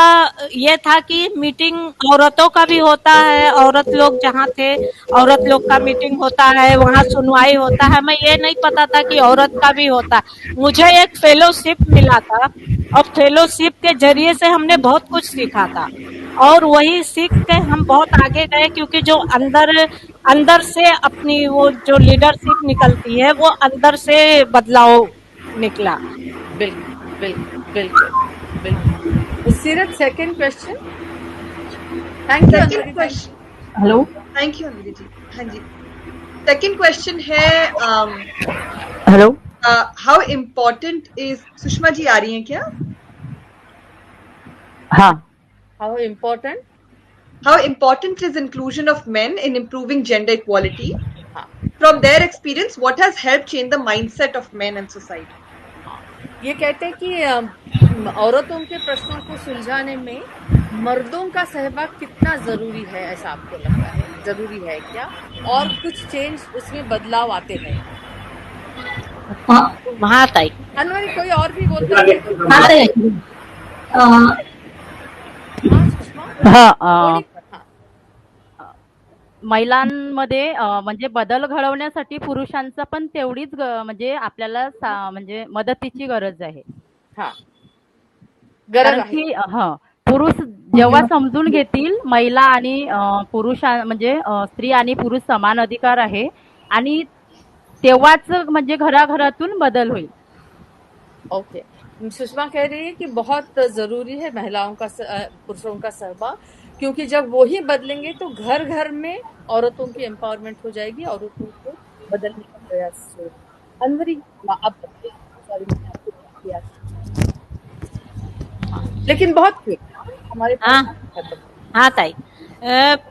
ये था कि मीटिंग औरतों का भी होता है, औरत लोग जहाँ थे औरत लोग का मीटिंग होता है, वहाँ सुनवाई होता है. मैं ये नहीं पता था कि औरत का भी होता है. मुझे एक फेलोशिप मिला था और फेलोशिप के जरिए से हमने बहुत कुछ सीखा था और वही सीख के हम बहुत आगे गए, क्योंकि जो अंदर से अपनी वो जो लीडरशिप निकलती है वो अंदर से बदलाव निकला। बिल्कुल बिल्कुल बिल्कुल बिल्कुल। Seerat, second question. Thank you second Anwari, thank question, you. Hello thank you Anwari ji. हाँ जी, सेकंड क्वेश्चन है hello how important is, Sushma ji आ रही हैं क्या? हाँ how important. How important is inclusion of men in improving gender equality? हाँ, From their experience, what has helped change the mindset of men and society? ये कहते हैं कि औरतों के प्रश्नों को सुलझाने में मर्दों का सहभाग कितना जरूरी है, ऐसा आपको लगता है? जरूरी है क्या? और कुछ चेंज उसमें बदलाव आते हैं? हाँ ताई। अनवरी, कोई और भी बोलता है तो हाँ ताई। हाँ सुषमा, हा थोड़ी। हाँ महिलांमध्ये म्हणजे बदल घडवण्यासाठी पुरुषांचा पण तेवढीच म्हणजे आपल्याला म्हणजे मदतीची गरज आहे. हाँ, गरज कारण आहे। की पुरुष जेव्हा समजून घेतील महिला आणि पुरुष म्हणजे स्त्री आणि पुरुष समान अधिकार आहे आणि तेव्हाच म्हणजे घराघरातून बदल होईल. ओके, सुषमा कह रही है कि बहुत जरूरी है महिलाओं का पुरुषों का सहभाग, क्योंकि जब वो ही बदलेंगे तो घर घर में औरतों की एम्पावरमेंट हो जाएगी, औरतों को बदलने का प्रयास होगा। अनवरी, आप बताइए। सॉरी, मैंने आपको रोक दिया। लेकिन बहुत क्विक, हमारे पास हाँ खत्म। हाँ ताई।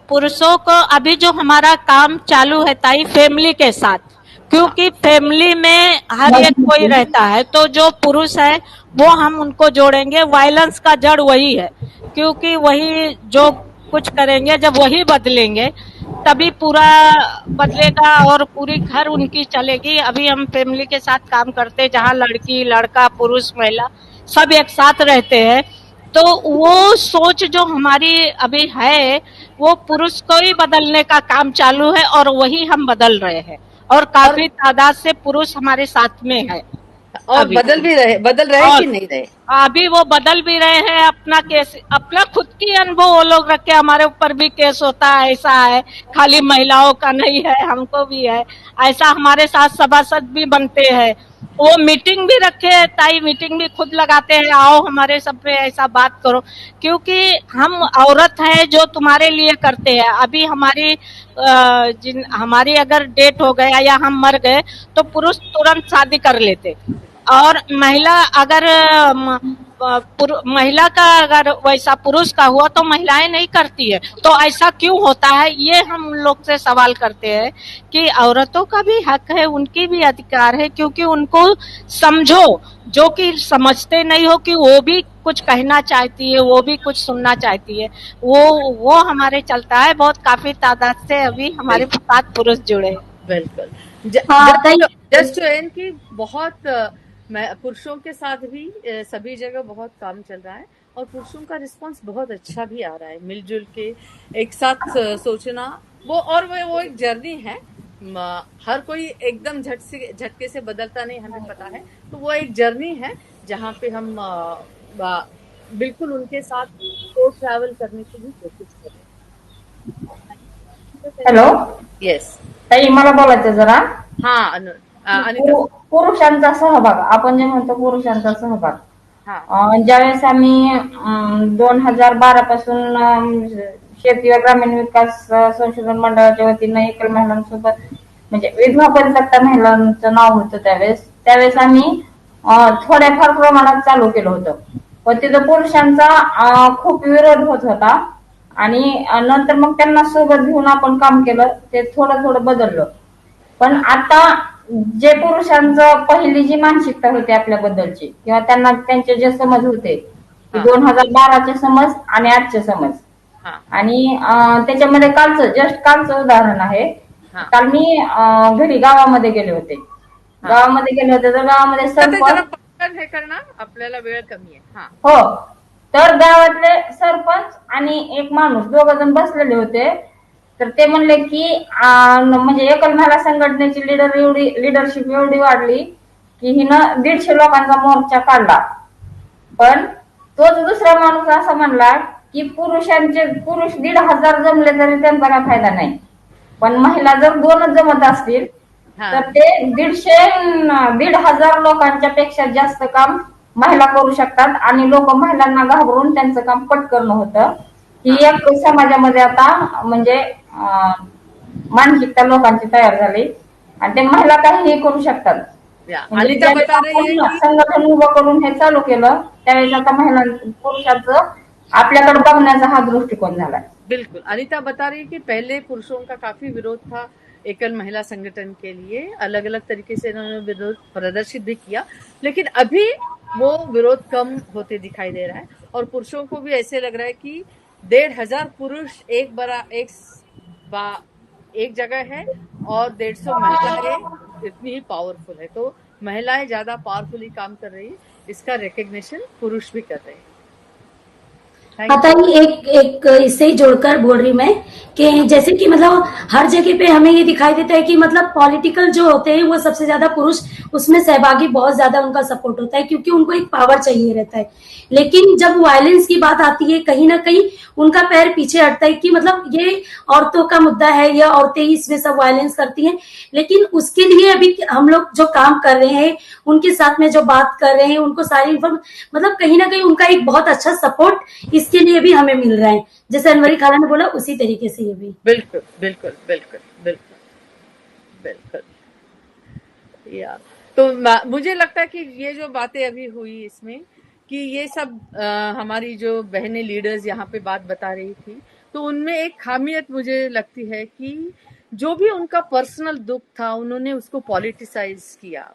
पुरुषों को अभी जो हमारा काम चालू है ताई, फैमिली के साथ, क्योंकि फैमिली में हर एक कोई रहता है, तो जो पुरुष है वो हम उनको जोड़ेंगे। वायलेंस का जड़ वही है, क्योंकि वही जो कुछ करेंगे, जब वही बदलेंगे तभी पूरा बदलेगा और पूरी घर उनकी चलेगी। अभी हम फैमिली के साथ काम करते हैं, जहाँ लड़की लड़का पुरुष महिला सब एक साथ रहते हैं, तो वो सोच जो हमारी अभी है वो पुरुष को ही बदलने का काम चालू है और वही हम बदल रहे हैं, और काफी तादाद से पुरुष हमारे साथ में है। और अभी बदल रहे और कि नहीं रहे? अभी वो बदल भी रहे हैं। अपना केस, अपना खुद की अनुभव वो लोग रख के हमारे ऊपर भी केस होता है, ऐसा है, खाली महिलाओं का नहीं है, हमको भी है ऐसा। हमारे साथ सभासद भी बनते हैं, वो मीटिंग भी रखे है ताई, मीटिंग भी खुद लगाते हैं, आओ हमारे सब पे ऐसा बात करो, क्योंकि हम औरत है जो तुम्हारे लिए करते हैं। अभी हमारी हमारी अगर डेट हो गया या हम मर गए तो पुरुष तुरंत शादी कर लेते, और महिला अगर महिला का अगर वैसा पुरुष का हुआ तो महिलाएं नहीं करती है। तो ऐसा क्यों होता है, ये हम लोग से सवाल करते हैं कि औरतों का भी हक है, उनकी भी अधिकार है, क्योंकि उनको समझो, जो कि समझते नहीं हो कि वो भी कुछ कहना चाहती है, वो भी कुछ सुनना चाहती है, वो हमारे चलता है। बहुत काफी तादाद से अभी हमारे साथ पुरुष जुड़े हैं। बिल्कुल। हाँ, जस्ट टू एंड की बहुत पुरुषों के साथ भी सभी जगह बहुत काम चल रहा है, और पुरुषों का रिस्पांस बहुत अच्छा भी आ रहा है। मिलजुल के एक साथ सोचना वो, और वो एक जर्नी है। हर कोई एकदम झटके से बदलता नहीं, हमें पता है। तो वो एक जर्नी है जहाँ पे हम बिल्कुल उनके साथ को ट्रैवल करने की भी कोशिश करें। हॅलो, येस, ताई मला बोलायचं जरा. हाँ अनिता। पुरुषांचा सहभाग, आपण जे म्हणतो पुरुषांचा सहभाग, हाँ ज्यावेळेस आम्ही 2012 पासून शेती व ग्रामीण विकास संशोधन मंडळाच्या वतीनं एकल महिलांसोबत, म्हणजे विधवा परित्यक्ता महिलांचं नाव होतं त्यावेळेस आम्ही थोड्याफार प्रमाणात चालू केलं होतं. पण तिथं पुरुषांचा खूप विरोध होत होता, आणि नंतर मग त्यांना सोबत घेऊन आपण काम केलं, ते थोडं थोडं बदललं. पण आता जे पुरुषांचं पहिली जी मानसिकता होती आपल्याबद्दलची, किंवा त्यांना त्यांचे जे समज होते, 2012चे समज आणि आजचे समज, आणि त्याच्यामध्ये कालचं उदाहरण आहे. काल मी घरी गावामध्ये गेले होते तर गावामध्ये सरपंच हे करणार, आपल्याला वेळ कमी आहे. हो, तर गावातले सरपंच आणि एक माणूस, दोघ जण बसलेले होते. तर ते म्हणले की म्हणजे एकल महिला संघटनेची लिडरशिप एवढी वाढली की हिनं 150 लोकांचा मोर्चा काढला. पण तोच दुसरा माणूस असा म्हणला की पुरुष 1,500 जमले तरी त्यांचा काय फायदा नाही. पण महिला जर दोनच जमत असतील हाँ तर ते 1,500 लोकांच्या पेक्षा जास्त काम महिला करू शकतात आणि लोक महिलांना घाबरून त्यांचं काम पट करणं होतं. ही एक समाजामध्ये आता म्हणजे मानसिकता लोकांची तयार झाली आणि ते महिला काहीही करू शकतात. या म्हणजे अनिता ज्यांनी बता रही है आपण कि संघटन उभं करून हे चालू केलं त्यावेळेस आता महिला पुरुषाचं आपल्याकडे बघण्याचा हा दृष्टिकोन झाला. बिल्कुल अनिता बता रही है कि पहले पुरुषों का काफी विरोध था एकल महिला संगठन के लिए, अलग अलग तरीके से इन्होंने विरोध प्रदर्शित भी किया, लेकिन अभी वो विरोध कम होते दिखाई दे रहा है और पुरुषों को भी ऐसे लग रहा है कि 1,500 पुरुष एक जगह है और 150 महिलाएं इतनी ही पावरफुल है, तो महिलाएं ज्यादा पावरफुली काम कर रही है, इसका रिकग्निशन पुरुष भी कर रहे हैं. आता ही एक इससे ही जोड़कर बोल रही मैं कि जैसे कि मतलब हर जगह पे हमें ये दिखाई देता है कि मतलब पॉलिटिकल जो होते हैं वो सबसे ज्यादा पुरुष उसमें सहभागी बहुत ज्यादा उनका सपोर्ट होता है क्योंकि उनको एक पावर चाहिए रहता है. लेकिन जब वायलेंस की बात आती है कहीं ना कहीं उनका पैर पीछे हटता है कि मतलब ये औरतों का मुद्दा है या औरतें ही इसमें सब वायलेंस करती हैं. लेकिन उसके लिए अभी हम लोग जो काम कर रहे हैं उनके साथ में जो बात कर रहे हैं उनको सारी मतलब कहीं ना कहीं उनका एक बहुत अच्छा सपोर्ट इसके लिए भी हमें मिल रहा है. जैसे अनवरी खाला ने बोला उसी तरीके से ये भी. बिल्कुल बिल्कुल बिल्कुल बिल्कुल बिल्कुल. या तो मुझे लगता है कि ये जो बातें अभी हुई इसमें कि ये सब हमारी जो बहनें लीडर्स यहाँ पे बात बता रही थी, तो उनमें एक खामियत मुझे लगती है कि जो भी उनका पर्सनल दुख था उन्होंने उसको पॉलिटिसाइज किया,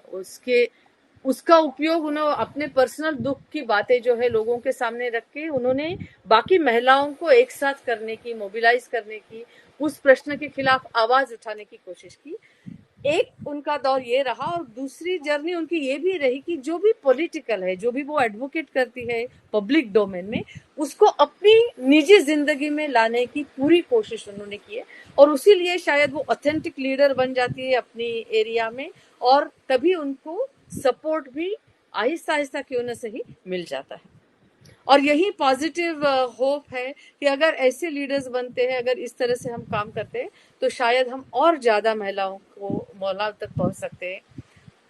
उसका उपयोग उन्होंने अपने पर्सनल दुख की बातें जो है लोगों के सामने रख के उन्होंने बाकी महिलाओं को एक साथ करने की, मोबिलाइज करने की, उस प्रश्न के खिलाफ आवाज उठाने की कोशिश की. एक उनका दौर ये रहा और दूसरी जर्नी उनकी ये भी रही कि जो भी पॉलिटिकल है, जो भी वो एडवोकेट करती है पब्लिक डोमेन में, उसको अपनी निजी जिंदगी में लाने की पूरी कोशिश उन्होंने की है और उसी लिए शायद वो ऑथेंटिक लीडर बन जाती है अपनी एरिया में और तभी उनको सपोर्ट भी आहिस्ता आहिस्ता क्यों न सही मिल जाता है. और यही पॉजिटिव होप है कि अगर ऐसे लीडर्स बनते हैं, अगर इस तरह से हम काम करते हैं तो शायद हम और ज्यादा महिलाओं तक पहुंच सकते हैं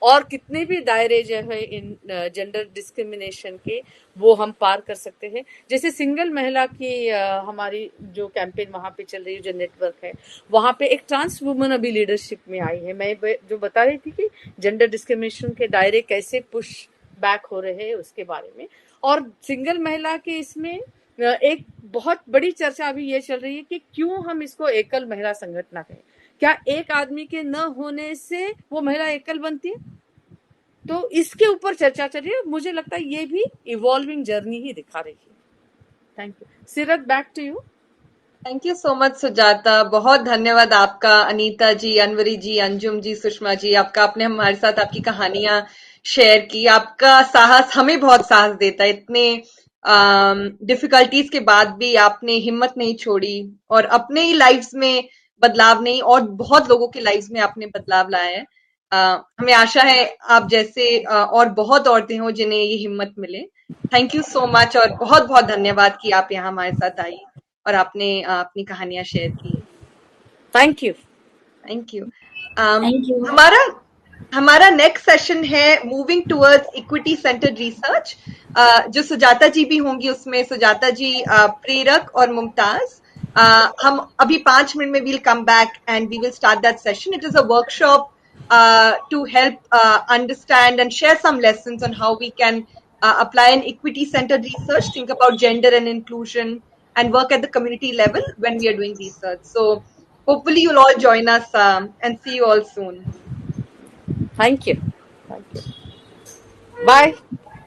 और कितने भी दायरे जो है इन जेंडर डिस्क्रिमिनेशन के वो हम पार कर सकते हैं. जैसे सिंगल महिला की हमारी जो कैंपेन वहां पे चल रही है, जो नेटवर्क है, वहां पे एक ट्रांस वुमन अभी लीडरशिप में आई है. मैं जो बता रही थी कि जेंडर डिस्क्रिमिनेशन के दायरे कैसे पुश बैक हो रहे हैं उसके बारे में. और सिंगल महिला के इसमें एक बहुत बड़ी चर्चा अभी ये चल रही है कि क्यों हम इसको एकल महिला संगठन कहें. क्या एक आदमी के न होने से वो महिला एकल बनती है? तो इसके ऊपर चर्चा चल रही है. मुझे लगता है ये भी इवॉल्विंग जर्नी ही दिखा रही है. Thank you. Seerat, back to you. Thank you so much Sujata. बहुत धन्यवाद आपका, अनीता जी, अनवरी जी, अंजुम जी, सुषमा जी, आपका आपने हमारे साथ आपकी कहानियां शेयर की. आपका साहस हमें बहुत साहस देता है. इतने डिफिकल्टीज के बाद भी आपने हिम्मत नहीं छोड़ी और अपने ही लाइफ्स में बदलाव नहीं और बहुत लोगों के लाइफ्स में आपने बदलाव लाया है. हमें आशा है आप जैसे और बहुत औरतें हो जिन्हें ये हिम्मत मिले. थैंक यू सो मच और बहुत बहुत धन्यवाद कि आप यहाँ हमारे साथ आई और आपने अपनी कहानियां शेयर की. Thank you. Thank you. Thank you. हमारा नेक्स्ट सेशन है moving towards equity centred research. जो सुजाता जी भी होंगी उसमें. सुजाता जी, प्रेरक और मुमताज. हम अभी 5 मिनट में we'll come back and we will start that session. It is a workshop to help understand and share some lessons on how we can apply an equity centered research, think about gender and inclusion and work at the community level when we are doing research. So hopefully you'll all join us and see you all soon. Thank you. Bye.